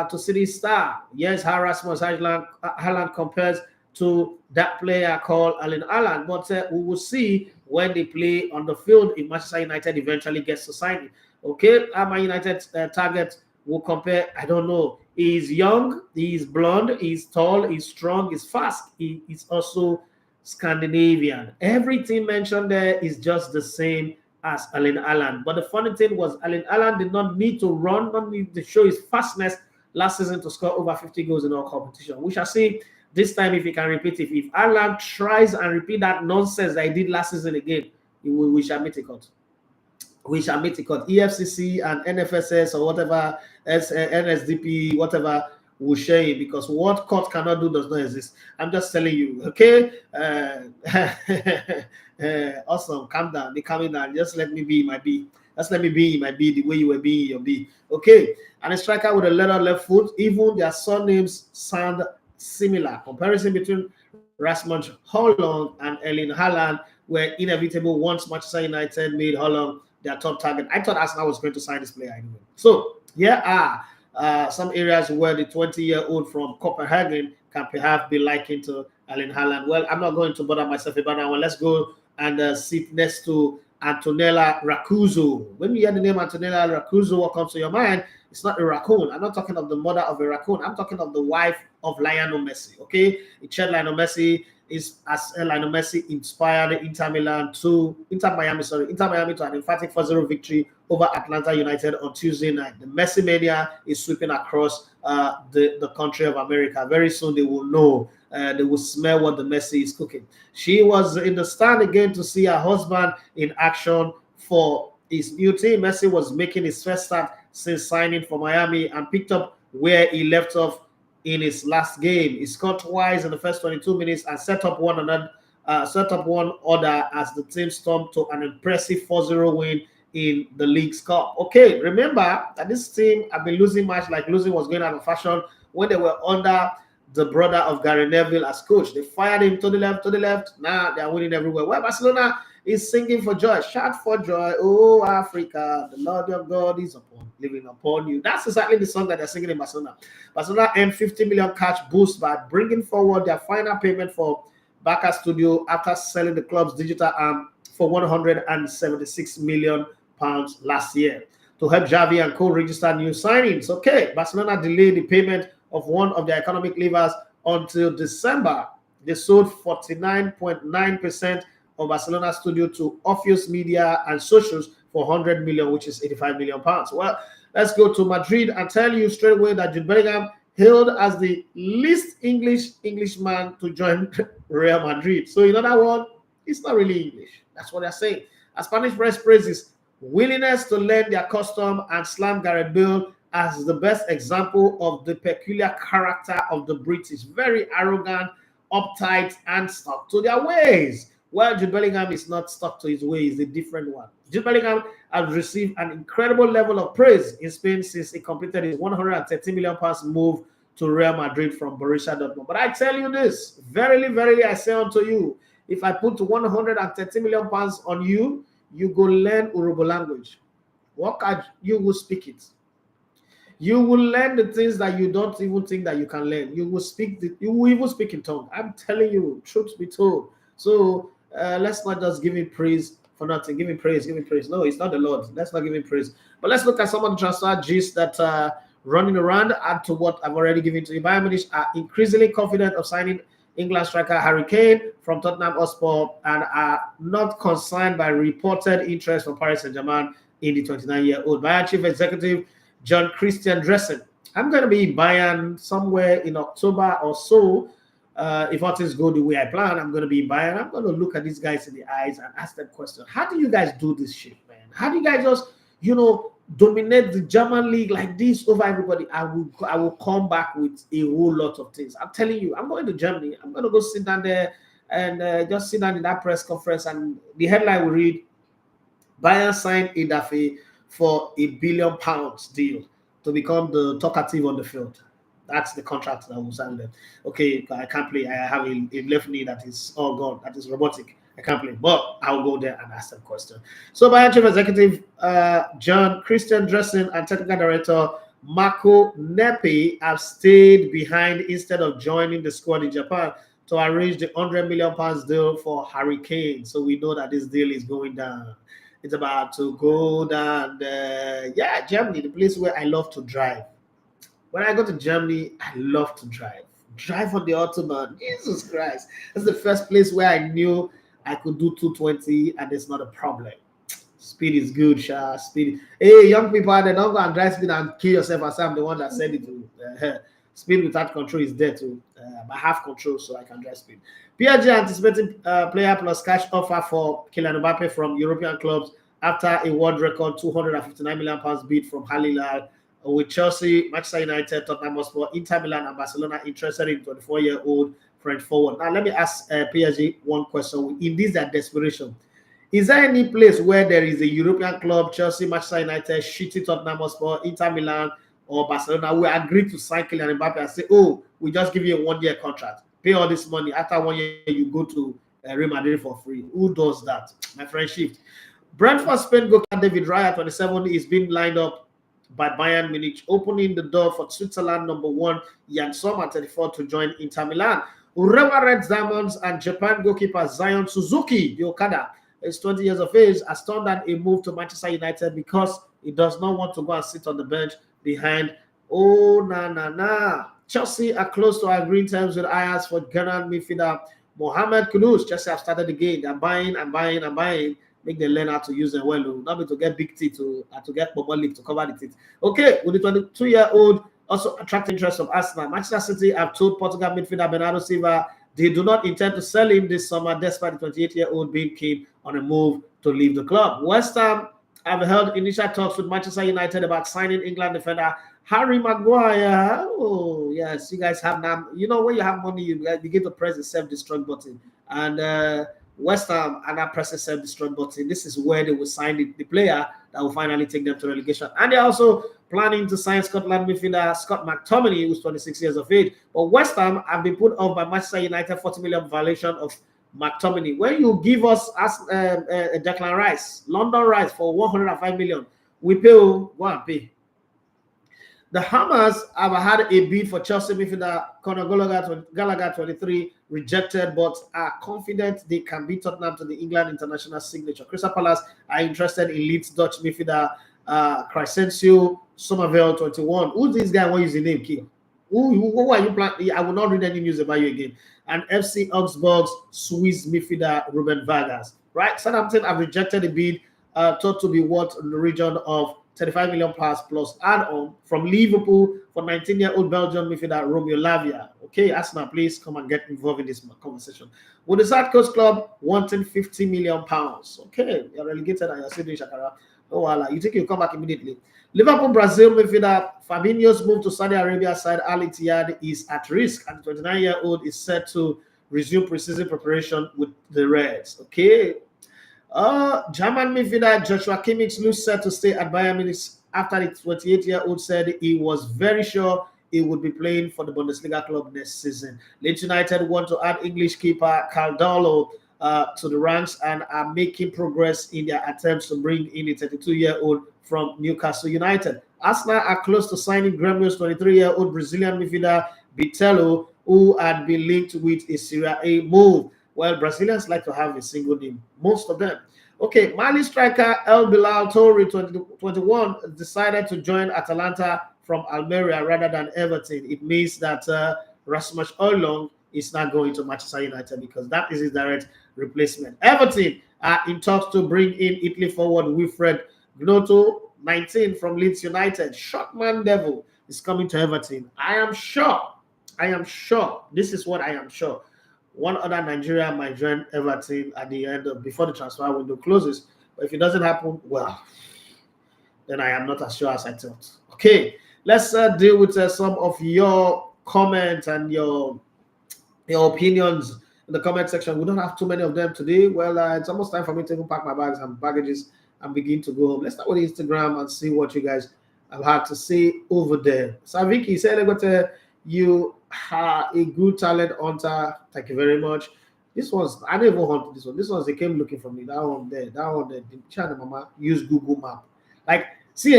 to City star. Yes, Rasmus Haaland compares to that player called Erling Haaland, but we will see when they play on the field if Manchester United eventually gets to sign it. Okay, Man United target will compare. I don't know. He's young, he's blonde, he's tall, he's strong, he's fast. He's also Scandinavian. Everything mentioned there is just the same as Erling Haaland. But the funny thing was Erling Haaland did not need to run, not need to show his fastness last season to score over 50 goals in all competition. We shall see this time if he can repeat it. If Haaland tries and repeat that nonsense that he did last season again, we shall meet a cut. We shall meet a cut. EFCC and NFSS or whatever, NSDP, whatever, will share it, because what court cannot do does not exist. I'm just telling you, okay? Awesome, calm down. They're coming down. Just let me be in my B. Just let me be in my B the way you were being in your B. Okay? And a striker with a leather left foot, even their surnames sound similar. Comparison between Rasmus Hojlund and Erling Haaland were inevitable once Manchester United made Haaland their top target. I thought Arsenal was going to sign this player anyway. So, here are some areas where the 20-year-old from Copenhagen can perhaps be likened to Erling Haaland. Well, I'm not going to bother myself about that one. Let's go and sit next to Antonella Raccuzzo. When you hear the name Antonella Raccuzzo, what comes to your mind? It's not a raccoon. I'm not talking of the mother of a raccoon. I'm talking of the wife of Lionel Messi, okay? It shared Lionel Messi is as Lionel Messi inspired Inter Miami to an emphatic 4-0 victory over Atlanta United on Tuesday night. The Messi mania is sweeping across the country of America. Very soon they will know. They will smell what the Messi is cooking. She was in the stand again to see her husband in action for his new team. Messi was making his first start since signing for Miami and picked up where he left off in his last game. He scored twice in the first 22 minutes and set up one other as the team stormed to an impressive 4-0 win in the League's Cup. Okay, remember that this team have been losing much like losing was going out of fashion when they were under the brother of Gary Neville as coach. They fired him to the left. Now they are winning everywhere. Well, Barcelona is singing for joy. Shout for joy. Oh, Africa, the Lord your God is living upon you. That's exactly the song that they're singing in Barcelona. Barcelona earned 50 million cash boost by bringing forward their final payment for Barca Studio after selling the club's digital arm for 176 million pounds last year to help Xavi and co-register new signings. Okay, Barcelona delayed the payment of one of their economic levers until December. They sold 49.9% of Barcelona Studio to Orpheus Media and Socials for 100 million, which is 85 million pounds. Well, let's go to Madrid and tell you straight away that Jude Bellingham hailed as the least Englishman to join Real Madrid. So in other words, it's not really English. That's what they're saying. A Spanish press praises willingness to learn their custom and slam Gareth Bale as the best example of the peculiar character of the British. Very arrogant, uptight, and stuck to their ways. Well, Jude Bellingham is not stuck to his ways, a different one. Jude Bellingham has received an incredible level of praise in Spain since he completed his 130 million pounds move to Real Madrid from Borussia Dortmund. But I tell you this, verily, verily, I say unto you, if I put 130 million pounds on you, you go learn Urubu language. You will speak it. You will learn the things that you don't even think that you can learn. You will even speak in tongue. I'm telling you, truth be told. So let's not just give him praise for nothing. Give him praise. No, it's not the Lord. Let's not give him praise. But let's look at some of the transfer gist that are running around. Add to what I've already given to you. Bayern Munich are increasingly confident of signing England striker Harry Kane from Tottenham Hotspur and are not concerned by reported interest from Paris Saint-Germain in the 29-year-old. Bayern chief executive John Christian Dressen. I'm going to be in Bayern somewhere in October or so. If all things go the way I plan, I'm going to be in Bayern. I'm going to look at these guys in the eyes and ask them questions. How do you guys do this shit, man? How do you guys just, dominate the German league like this over everybody? I will come back with a whole lot of things. I'm telling you, I'm going to Germany. I'm going to go sit down there and just sit down in that press conference. And the headline will read, Bayern signed Idafe for £1 billion deal to become the talkative on the field. That's the contract that will sign them. Okay, I can't play. I have a left knee that is all gone. That is robotic. I can't play. But I'll go there and ask them questions. So Bayern chief executive John Christian Dressen and technical director Marco Nepi have stayed behind instead of joining the squad in Japan to arrange the £100 million deal for Harry Kane. So we know that this deal is going down. It's about to go down. Germany, the place where I love to drive. When I go to Germany, I love to drive. Drive on the Autobahn. Jesus Christ. That's the first place where I knew I could do 220 and it's not a problem. Speed is good, Sha. Speed. Hey, young people, they don't go and drive speed and kill yourself as I'm the one that said it to. Speed without control is there too. I have control, so I can drive speed. PSG anticipating player plus cash offer for Kylian Mbappe from European clubs after a world record £259 million bid from Al Hilal, with Chelsea, Manchester United, Tottenham Hotspur, Inter Milan, and Barcelona interested in 24-year-old French forward. Now, let me ask PSG one question. In this desperation, is there any place where there is a European club, Chelsea, Manchester United, shitty Tottenham Hotspur, Inter Milan, or Barcelona, will agree to sign Kylian Mbappe and say, oh, we just give you a one-year contract, pay all this money, after 1 year you go to Real Madrid for free? Who does that? My friend Shift. Brentford Spain goalkeeper David Raya, 27, is being lined up by Bayern Munich, opening the door for Switzerland number 1 Jan Sommer, 34, to join Inter Milan. Urewa Red Diamonds and Japan goalkeeper Zion Suzuki, the Okada, is 20 years of age, has turned down a move to Manchester United because he does not want to go and sit on the bench behind. Chelsea are close to agreeing terms with Ajax for Ghana midfielder Mohamed Kudus, Chelsea have started the game. They're buying and buying and buying. Make them learn how to use them well. Not be to get big teeth to get bubble lip to cover the teeth. Okay, with the 22-year-old also attract interest from Arsenal. Manchester City have told Portugal midfielder Bernardo Silva they do not intend to sell him this summer, despite the 28-year-old being keen on a move to leave the club. West Ham have held initial talks with Manchester United about signing England defender Harry Maguire. Oh, yes, you guys have now. You know, when you have money, you begin to press the self-destruct button. And West Ham are now pressing self-destruct button. This is where they will sign the player that will finally take them to relegation. And they're also planning to sign Scotland midfielder Scott McTominay, who's 26 years of age. But West Ham have been put off by Manchester United 40 million violation of McTominay. When you give us Declan Rice, London Rice for 105 million, we pay, go and pay. The Hammers have had a bid for Chelsea midfielder Conor Gallagher, 23, rejected, but are confident they can beat Tottenham to the England international signature. Crystal Palace are interested in Leeds Dutch midfielder Crescencio Somerville, 21. Who's this guy? What is his name, King? Who are you planning? I will not read any news about you again. And FC Augsburg's Swiss midfielder Ruben Vargas. Right? Southampton have rejected the bid, thought to be worth in the region of 35 million plus add-on from Liverpool for 19-year-old Belgian midfielder Romeo Lavia. Okay, Arsenal, please come and get involved in this conversation. With the South Coast Club wanting 50 million pounds. Okay, you're relegated and you're still doing Shakara. Oh, voila. You think you'll come back immediately. Liverpool Brazil midfielder Fabinho's move to Saudi Arabia side Al Ittihad is at risk, and the 29-year-old is set to resume preseason preparation with the Reds. Okay. German midfielder Joshua Kimmich looks set to stay at Bayern Munich after the 28-year-old said he was very sure he would be playing for the Bundesliga club next season. Leeds United want to add English keeper Caldolo to the ranks and are making progress in their attempts to bring in the 32-year-old from Newcastle United. Arsenal are close to signing Gremio's 23-year-old Brazilian midfielder Bitelo, who had been linked with a Serie A move. Well, Brazilians like to have a single name, most of them. Okay, Mali striker El Bilal Torre, 21, decided to join Atalanta from Almeria rather than Everton. It means that Rasmus Højlund is not going to Manchester United because that is his direct replacement. Everton are in talks to bring in Italy forward Wilfred Gnotto, 19, from Leeds United. Shotman Devil is coming to Everton. I am sure. This is what I am sure. One other Nigerian might join Everton at the end of before the transfer window closes. But if it doesn't happen, well, then I am not as sure as I thought. Okay, let's deal with some of your comments and your opinions in the comment section. We don't have too many of them today. Well, it's almost time for me to even pack my bags and baggages and begin to go home. Let's start with Instagram and see what you guys have had to say over there. Saviki said, you are a good talent hunter. Thank you very much. This one's, I never hunted this one. This one's, they came looking for me. That one there. The China mama use Google Map. Like, see,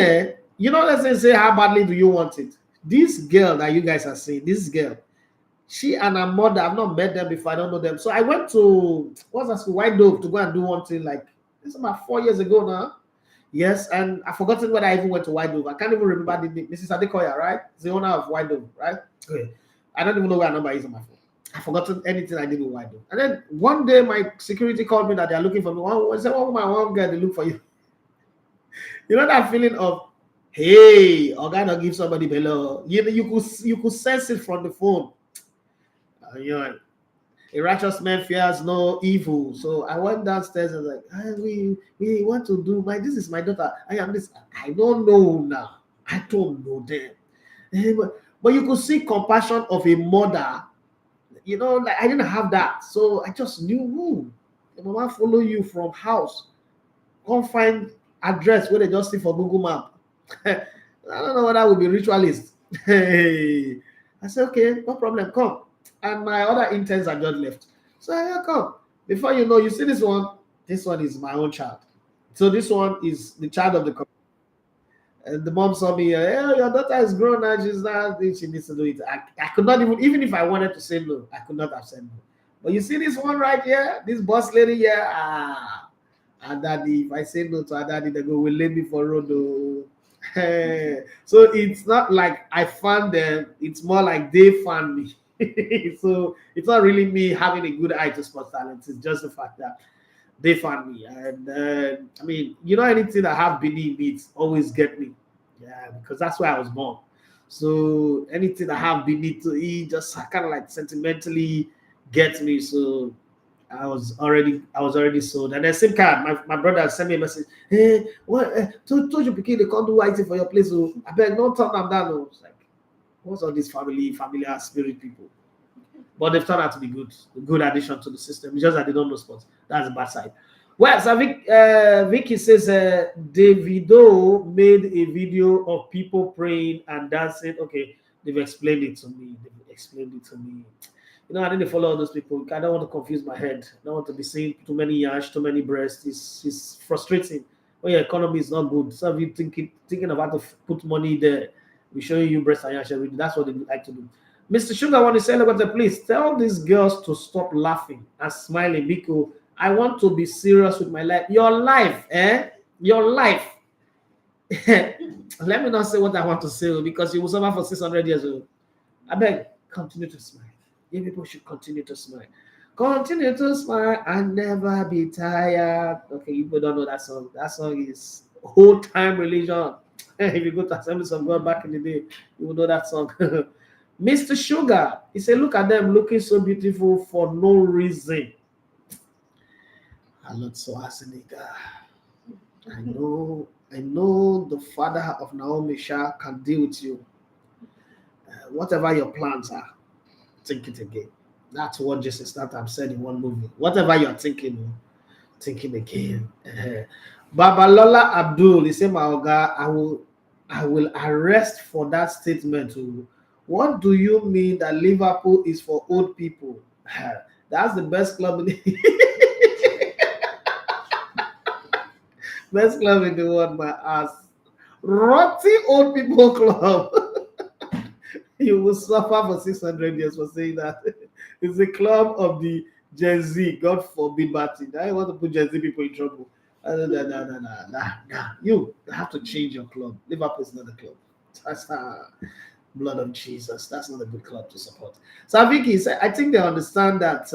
you know, let's say, how badly do you want it? This girl that you guys are seeing, this girl, she and her mother, I've not met them before, I don't know them. So I went to, what's that, White Dove to go and do one thing, like, it's about 4 years ago now. Yes, and I've forgotten whether I even went to White Dove. I can't even remember the name. Mrs. Adekoya, right? The owner of White Dove, right? Okay. I don't even know where her number is on my phone. I've forgotten anything I did with White Dove. And then one day my security called me that they're looking for me. One girl, they look for you. You know that feeling of, hey, I'm gonna give somebody below. You could sense it from the phone. You know, a righteous man fears no evil. So I went downstairs and was like, we want to do this is my daughter. I am this. I don't know now. I don't know them. But you could see compassion of a mother. You know, like I didn't have that. So I just knew who. The mama follow you from house. Come find address where they just see for Google Map. I don't know whether that would be ritualist. Hey. I said, okay, no problem, come. And my other interns are just left. So yeah, come. Before you know, you see this one is my own child. So this one is the child of the community. And the mom saw me, hey, your daughter is grown now, she's not, she needs to do it. I could not even if I wanted to say no, I could not have said no. But you see this one right here, this boss lady here, and daddy, if I say no to her daddy, they go, will lay me for road. So it's not like I found them, it's more like they found me. So it's not really me having a good eye to sports talent. It's just the fact that they found me. And I mean, anything that have beneath me, it's always get me. Yeah, because that's where I was born. So anything that have beneath to eat just kind of like sentimentally gets me. So I was already sold. And then same card, my brother sent me a message. Hey, what told you pikin, they can't do whiting for your place. So I beg, don't turn them down. Oh. It's like, what's all these familiar spirit people? But they've turned out to be a good addition to the system. It's just that they don't know sports. That's the bad side. Well, so Vicky says Davido made a video of people praying and dancing. Okay, they've explained it to me. I didn't follow all those people. I don't want to confuse my head. I don't want to be seeing too many yash, too many breasts. It's frustrating when your economy is not good. So if you thinking about to put money there, we're showing you breast and yash every day. That's what they like to do. Mr. Sugar, want to say, please tell these girls to stop laughing and smiling because I want to be serious with my life. Your life, Your life. Let me not say what I want to say because you will suffer for 600 years old. I beg, continue to smile. You people should continue to smile. Continue to smile and never be tired. Okay, you people don't know that song. That song is whole time religion. If you go to Assemblies of God back in the day, you will know that song. Mr. Sugar, he said, look at them looking so beautiful for no reason. I'm not so Asenika. I know the father of Naomi Shah can deal with you. Whatever your plans are, think it again. That's what Jason Statham said in one movie. Whatever you're thinking again. Babalola Abdul, he said, I will arrest for that statement. What do you mean that Liverpool is for old people? That's the best club in the best club in the world, my ass. Rotty old people club. You will suffer for 600 years for saying that. It's a club of the Gen Z. God forbid bad thing. I want to put Gen Z people in trouble. Nah. You have to change your club. Liverpool is not a club. That's blood of Jesus. That's not a good club to support. So Vicky said, I think they understand that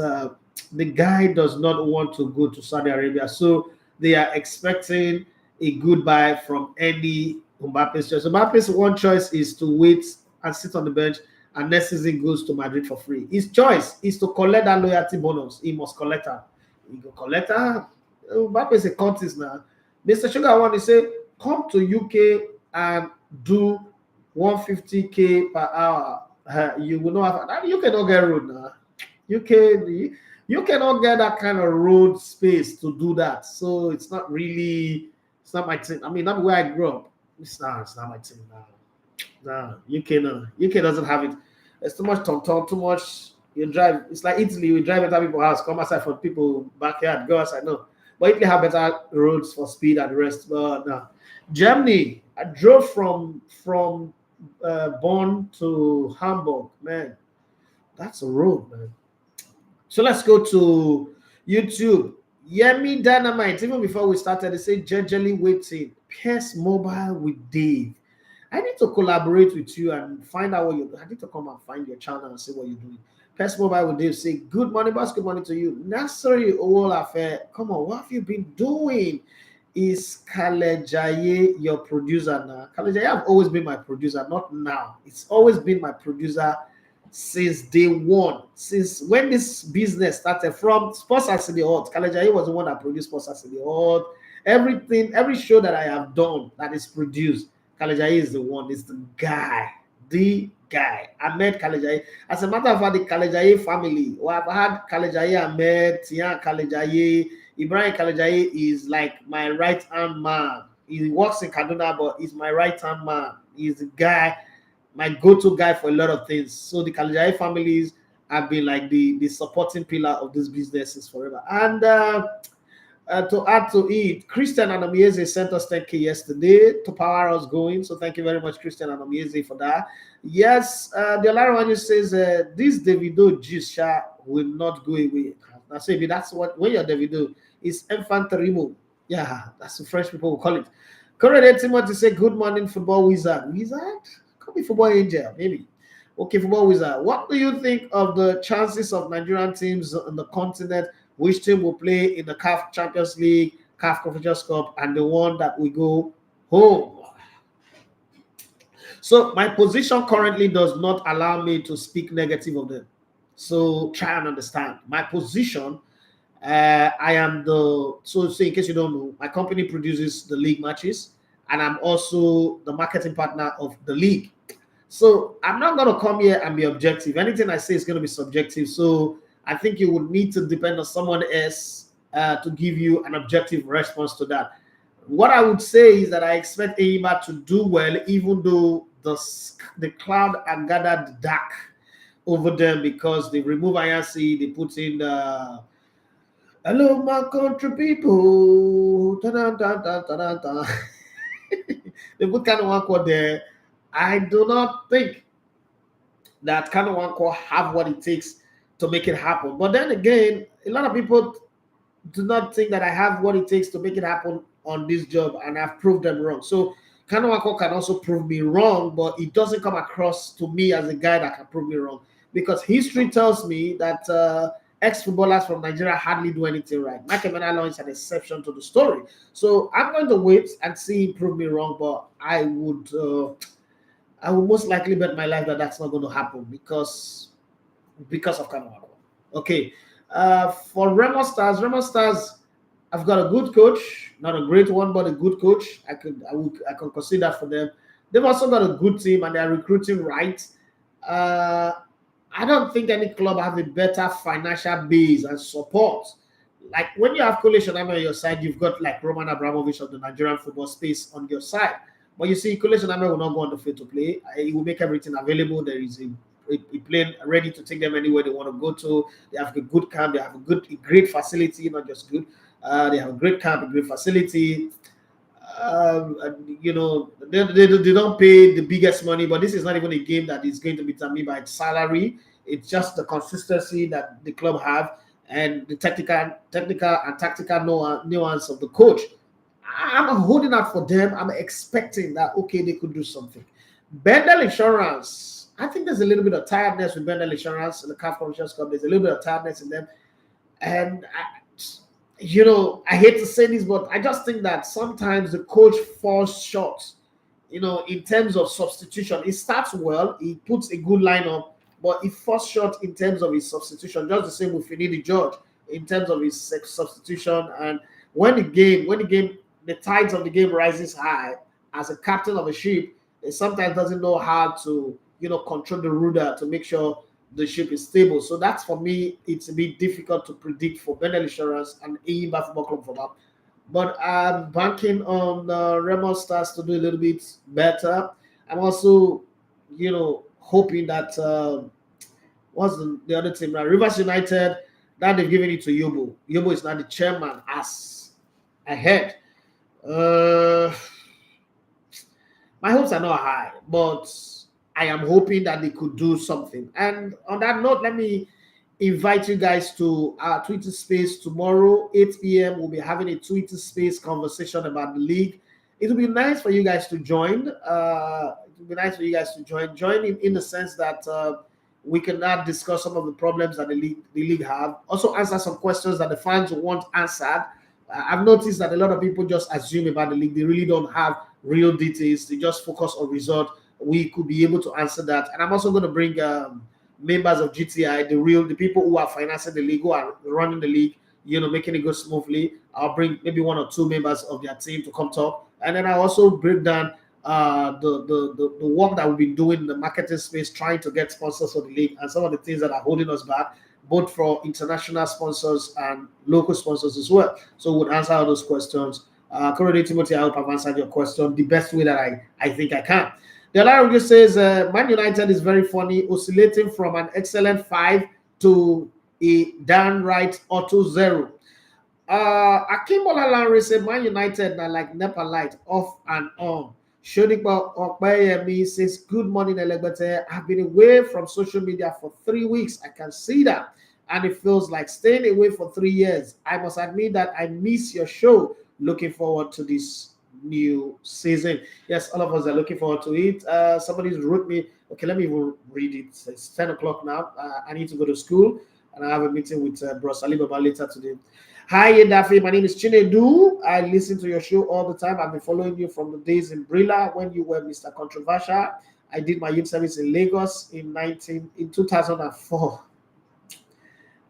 the guy does not want to go to Saudi Arabia. So they are expecting a goodbye from any Mbappe's choice. Mbappe's one choice is to wait and sit on the bench, and next season goes to Madrid for free. His choice is to collect that loyalty bonus. He must collect her. He go collect her. Mbappe is a contest now. Mr. Sugar, I want to say, come to UK and do 150k per hour. You will not have. You cannot get road now. You cannot get that kind of road space to do that. So it's not my thing. I mean, not where I grew up. It's not my thing now. No, UK doesn't have it. It's too much too much. You drive. It's like Italy. We drive into people's house, come outside for people backyard, go outside. No, but Italy have better roads for speed and the rest. But no, Germany. I drove from Bonn to Hamburg. Man, that's a road, man. So let's go to YouTube. Yemi Dynamite. Even before we started, they say Jejely waiting. Pierce Mobile with Dave. I need to collaborate with you and find out what you're doing. I need to come and find your channel and see what you're doing. Pierce Mobile with Dave say, good morning, boss. Good morning to you. Nasri Owolafe. Come on, what have you been doing? Is Kalejaye your producer now? Kalejaye have always been my producer, not now. It's always been my producer since day one. Since when this business started from Sports at City Hall, Kalejaye was the one that produced Sports at City Hall. Every show that I have done that is produced, Kalejaye is the one. It's the guy. I met Kalejaye. As a matter of fact, the Kalejaye family. Well, I've had Kalejaye, Ahmed, Tian Kalejaye. Ibrahim Kalejaye is like my right-hand man. He works in Kaduna, but he's my right-hand man. He's the guy, my go-to guy for a lot of things. So the Kalejaye families have been like the supporting pillar of these businesses forever. And to add to it, Christian Anamieze sent us 10K yesterday to power us going. So thank you very much, Christian Anamieze, for that. Yes, the other one says this Davido Gisha will not go away. That's what when you're Davido is infanterimo. Yeah, that's the French people will call it. Correct Timothy say good morning, football wizard. Wizard? Could be football angel, maybe. Okay, football wizard. What do you think of the chances of Nigerian teams on the continent? Which team will play in the CAF Champions League, CAF Confederations Cup, and the one that we go home? So my position currently does not allow me to speak negative of them. So try and understand my position. I am so in case you don't know, my company produces the league matches, and I'm also the marketing partner of the league. So I'm not going to come here and be objective. Anything I say is going to be subjective. So I think you would need to depend on someone else to give you an objective response to that. What I would say is that I expect Eimba to do well, even though the cloud are gathered dark over them because they remove IRC, they put in hello, my country people. Ta-da-da-da-da-da-da. They put kind of one quote there. I do not think that kind of one quote have what it takes to make it happen. But then again, a lot of people do not think that I have what it takes to make it happen on this job, and I've proved them wrong. So Kanawako can also prove me wrong, but it doesn't come across to me as a guy that can prove me wrong because history tells me that ex-footballers from Nigeria hardly do anything right. Mike Emenalo is an exception to the story. So I'm going to wait and see him prove me wrong, but I would most likely bet my life that that's not going to happen because of Kanawako. Okay. For Remo Stars, I've got a good coach, not a great one, but a good coach. I can consider for them. They've also got a good team and they're recruiting right. I don't think any club have a better financial base and support. Like when you have Coalition Army on your side, you've got like Roman Abramovich of the Nigerian football space on your side. But you see, Coalition Army will not go on the field to play. It will make everything available. There is a plane ready to take them anywhere they want to go to. They have a good camp. They have a great facility, not just good. They have a great camp, a great facility. You know, they don't pay the biggest money, but this is not even a game that is going to be determined by its salary. It's just the consistency that the club have and the technical and tactical nuance of the coach. I'm holding out for them. I'm expecting that, okay, they could do something. Bendel Insurance, I think there's a little bit of tiredness with Bendel Insurance in the CAF Confederations Cup. There's a little bit of tiredness in them. And, I hate to say this, but I just think that sometimes the coach falls short, in terms of substitution. He starts well. He puts a good lineup, but he falls short in terms of his substitution. Just the same with Finidi George in terms of his substitution. And when the tides of the game rises high, as a captain of a ship, he sometimes doesn't know how to, control the rudder to make sure the ship is stable. So that's, for me, it's a bit difficult to predict for Bendel Insurance and Eimba Football Club for that. But I'm banking on Remo Stars to do a little bit better. I'm also, hoping that what's the other team now? Rivers United, that they've given it to Yobo. Yobo is now the chairman as ahead. My hopes are not high, but I am hoping that they could do something. And on that note, let me invite you guys to our Twitter space tomorrow, 8 p.m. We'll be having a Twitter space conversation about the league. It will be nice for you guys to join. Join in the sense that we can now discuss some of the problems that the league have. Also answer some questions that the fans want answered. I've noticed that a lot of people just assume about the league. They really don't have real details. They just focus on result. We could be able to answer that. And I'm also going to bring members of GTI, the people who are financing the league, who are running the league, making it go smoothly. I'll bring maybe one or two members of their team to come talk. And then I'll also break down the work that we've been doing in the marketing space, trying to get sponsors for the league and some of the things that are holding us back, both for international sponsors and local sponsors as well. So we'll answer all those questions. Correct, Timothy, I hope I've answered your question the best way that I think I can. The other just says, Man United is very funny, oscillating from an excellent 5 to a downright auto 0. Akimbola Lanre said, Man United are like NEPA light, off and on. Shodipa Okpeyemi says, good morning, Elegbete. I've been away from social media for 3 weeks. I can see that. And it feels like staying away for 3 years. I must admit that I miss your show. Looking forward to this new season. Yes, all of us are looking forward to it. Somebody wrote me, Okay, let me even read it. It's 10 o'clock now. I need to go to school, and I have a meeting with Bros Ali Baba later today. Hi, Daffy. My name is Chinedu. I listen to your show all the time. I've been following you from the days in Brilla when you were Mr. Controversial. I did my youth service in Lagos in 2004.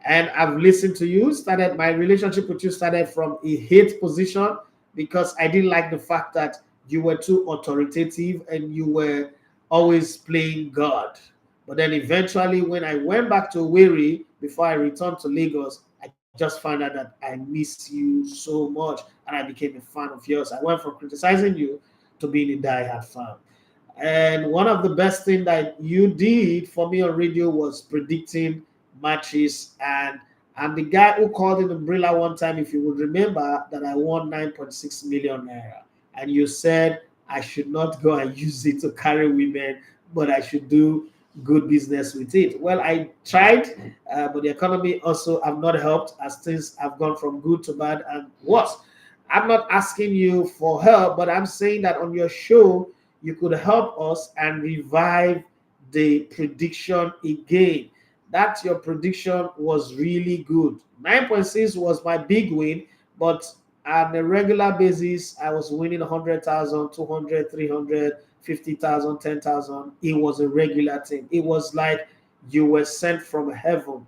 And I've listened to you. Started my relationship with you started from a hate position because I didn't like the fact that you were too authoritative and you were always playing God. But then eventually, when I went back to Owerri before I returned to Lagos, I just found out that I miss you so much, and I became a fan of yours. I went from criticizing you to being a diehard fan. And one of the best things that you did for me on radio was predicting matches. And I'm the guy who called in Umbrella one time, if you would remember, that I won 9.6 million naira. And you said I should not go and use it to carry women, but I should do good business with it. Well, I tried, but the economy also have not helped as things have gone from good to bad and worse. I'm not asking you for help, but I'm saying that on your show, you could help us and revive the prediction again. That your prediction was really good. 9.6 was my big win, but on a regular basis, I was winning 100,000, 200, 300, 50,000, 10,000. It was a regular thing. It was like you were sent from heaven,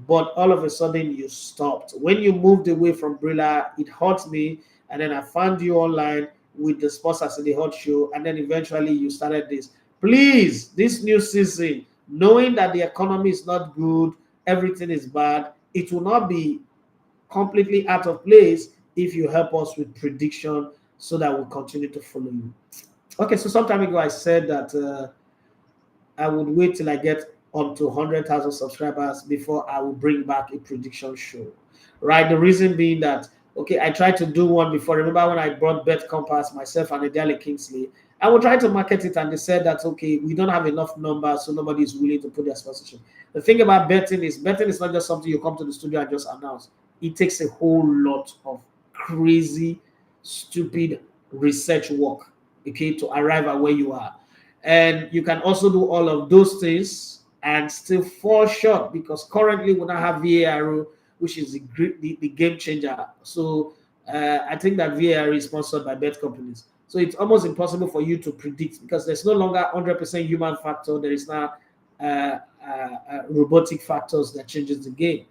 but all of a sudden you stopped. When you moved away from Brilla, it hurt me, and then I found you online with the Sports as the Hot Show, and then eventually you started this. Please, this new season, knowing that the economy is not good, everything is bad, it will not be completely out of place if you help us with prediction so that we'll continue to follow you. Okay, so some time ago I said that I would wait till I get up to 100,000 subscribers before I will bring back a prediction show, right? The reason being that, okay, I tried to do one before. Remember when I brought Bet Compass, myself and Adele Kingsley? I will try to market it, and they said that, okay, we don't have enough numbers, so nobody is willing to put their sponsorship. The thing about betting is not just something you come to the studio and just announce. It takes a whole lot of crazy, stupid research work, okay, to arrive at where you are. And you can also do all of those things and still fall short because currently we don't have VAR, which is the game changer. So I think that VAR is sponsored by bet companies. So it's almost impossible for you to predict because there's no longer 100% human factor. There is now robotic factors that changes the game.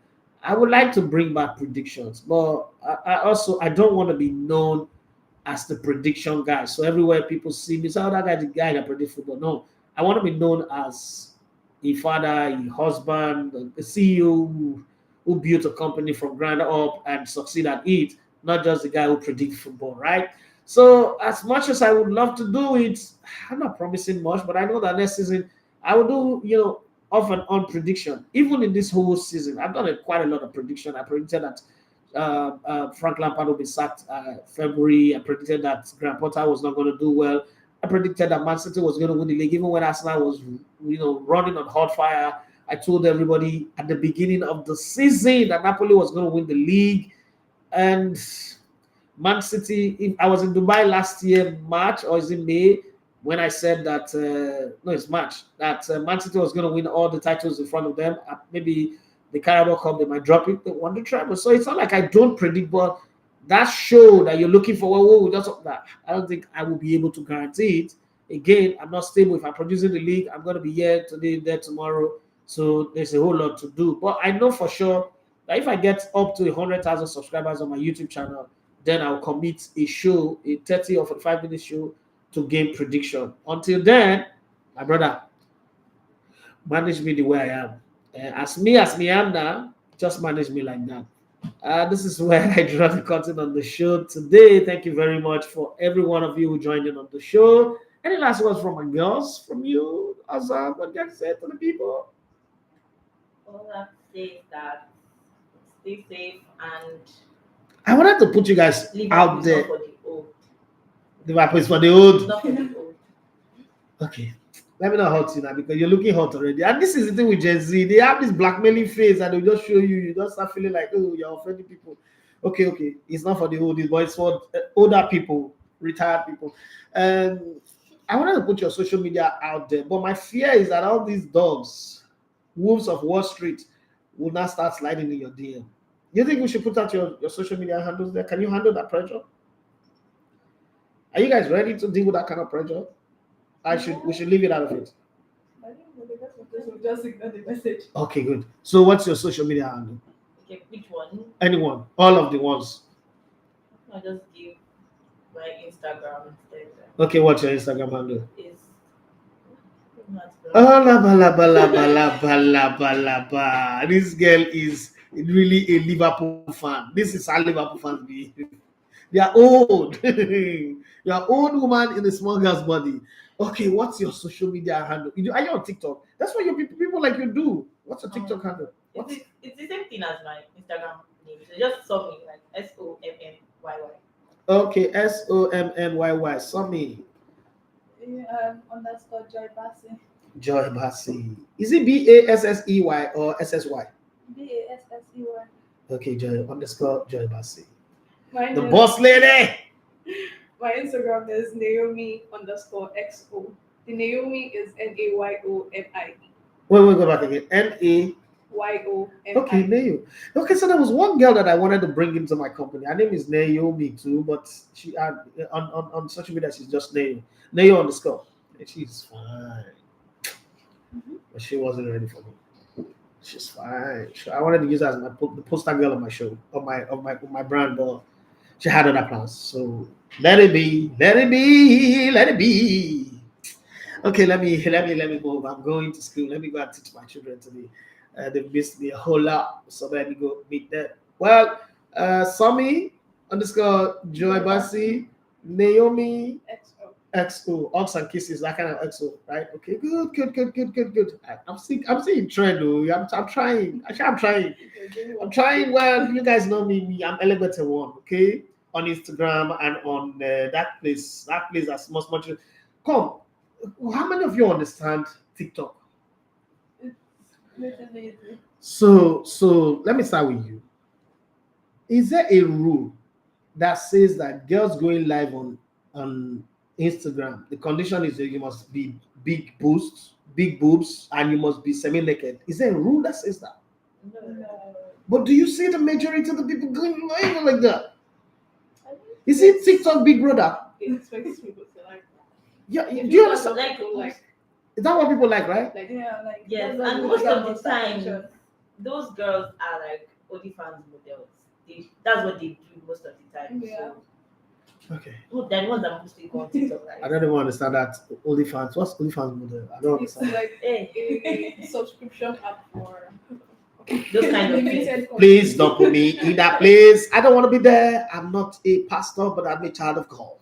I would like to bring back predictions, but I don't want to be known as the prediction guy. So everywhere people see me, say, oh, that guy, the guy that predicts football. No, I want to be known as a father, a husband, a CEO who built a company from ground up and succeed at it, not just the guy who predicts football, right? So as much as I would love to do it, I'm not promising much, but I know that next season I will do, off and on prediction. Even in this whole season, I've done quite a lot of prediction. I predicted that Frank Lampard will be sacked February. I predicted that Graham Potter was not going to do well. I predicted that Man City was going to win the league, even when Arsenal was, running on hot fire. I told everybody at the beginning of the season that Napoli was going to win the league, and Man City. I was in Dubai last year, March, or is it May, when I said that no, it's March, that Man City was going to win all the titles in front of them. Maybe the Carabao Cup, they might drop it. They won the treble. So it's not like I don't predict, but that show that you're looking for, that I don't think I will be able to guarantee it. Again, I'm not stable. If I'm producing the league, I'm going to be here today, there tomorrow. So there's a whole lot to do. But I know for sure that if I get up to 100,000 subscribers on my YouTube channel, then I'll commit a show, a 30 or 45-minute show to game prediction. Until then, my brother, manage me the way I am. As me am now, just manage me like that. This is where I draw the curtain on the show today. Thank you very much for every one of you who joined in on the show. Any last words from my girls, from you, Azam? What can I say to the people? All I say is that stay safe and I wanted to put you guys out there. For the old. Liverpool is for the old. Not for the old. Okay. Let me not hurt you now because you're looking hot already. And this is the thing with Gen Z. They have this blackmailing face and they'll just show you. You just start feeling like, oh, you're offending people. Okay. It's not for the oldies, but it's for older people, retired people. I wanted to put your social media out there, but my fear is that all these dogs, wolves of Wall Street, will not start sliding in your DM. You think we should put out your social media handles there? Can you handle that pressure? Are you guys ready to deal with that kind of pressure? We should leave it out of it. I don't know, Just ignore the message. Okay, good. So what's your social media handle? Okay, which one? Anyone, all of the ones. I'll just give my Instagram instead. Okay, what's your Instagram handle? Is Oh, la ba la ba la ba la ba la ba la ba. This girl is really a Liverpool fan. This is how Liverpool fans be. They are old. You are old woman in a small girl's body. Okay, what's your social media handle? Are you on TikTok? That's what your people like you do. What's your TikTok handle? it's the same thing as my Instagram name. So just saw me like SOMMYY. Okay, SOMMYY. Summy. Underscore Joy Bassi. Joy Bassi. Is it BASSEY or SSY? BASSEY. Okay, Joy underscore Joy Bassi. Mine The is- boss lady. My Instagram is Naomi_XO. The Naomi is NAYOMIE. Wait, go back again. NA. YOMIE. Okay, Naomi. Okay, so there was one girl that I wanted to bring into my company. Her name is Naomi too, but she had on social media she's just Naomi. Naomi underscore. And she's fine. But she wasn't ready for me. She's fine. I wanted to use her as the poster girl of my show, of my brand, but she had other plans. So let it be. Okay, let me move. I'm going to school. Let me go and teach my children today. They've missed me a whole lot. So let me go meet them. Well, Sami underscore Joy Bassi, Naomi XO, Ox and Kisses, that kind of XO, right? Okay, good. I'm seeing trend though. I'm trying. Actually, I'm trying. Well, you guys know me. I'm Elevator One, okay? On Instagram and on that place. That place that's much. Come, how many of you understand TikTok? So let me start with you. Is there a rule that says that girls going live on Instagram, the condition is that you must be big boobs, and you must be semi-naked? Is there a rule that says that? No. But do you see the majority of the people going live like that? Is it TikTok Big Brother? It expects people to like. Yeah, do If you you understand? like, Is that what people like, right? Yeah, like Yes, that's and what most we of got the time, attention. those girls are like OnlyFans models. That's what they do most of the time. Yeah. Okay. So they're the ones that mostly go on TikTok, I right? don't even understand that OnlyFans. What's OnlyFans model? I don't it's understand. like Hey, a subscription app for those kind of things. limited content. Please don't put me in that place. I don't want to be there. I'm not a pastor, but I'm a child of God.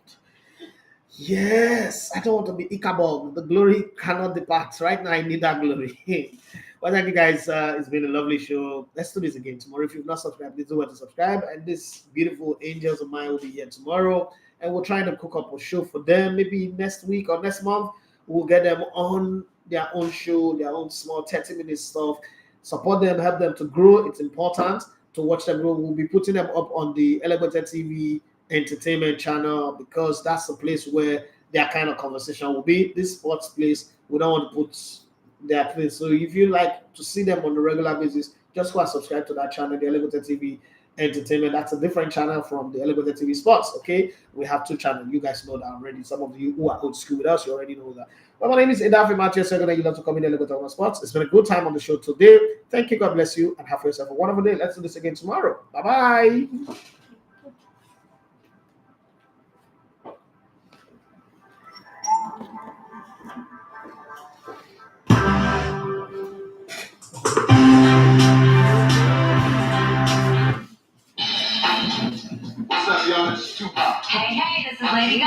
Yes, I don't want to be Ichabod. The glory cannot depart. Right now, I need that glory. Well, thank you guys. It's been a lovely show. Let's do this again tomorrow. If you've not subscribed, please do well to subscribe. And this beautiful angels of mine will be here tomorrow. And we're trying to cook up a show for them. Maybe next week or next month, we'll get them on their own show, their own small 30-minute stuff. Support them, help them to grow. It's important to watch them grow. We'll be putting them up on the Elevator TV entertainment channel because that's the place where their kind of conversation will be. This sports place, we don't want to put their place. So if you like to see them on a regular basis, just go and subscribe to that channel, the Elevator TV Entertainment. That's a different channel from the Elevator TV Sports. Okay, we have two channels. You guys know that already. Some of you who are old school with us, you already know that. Well, my name is Edafi Matthew. You love to come in the Elevator on Sports. It's been a good time on the show today. Thank you. God bless you, and have yourself a wonderful day. Let's do this again tomorrow. Bye bye.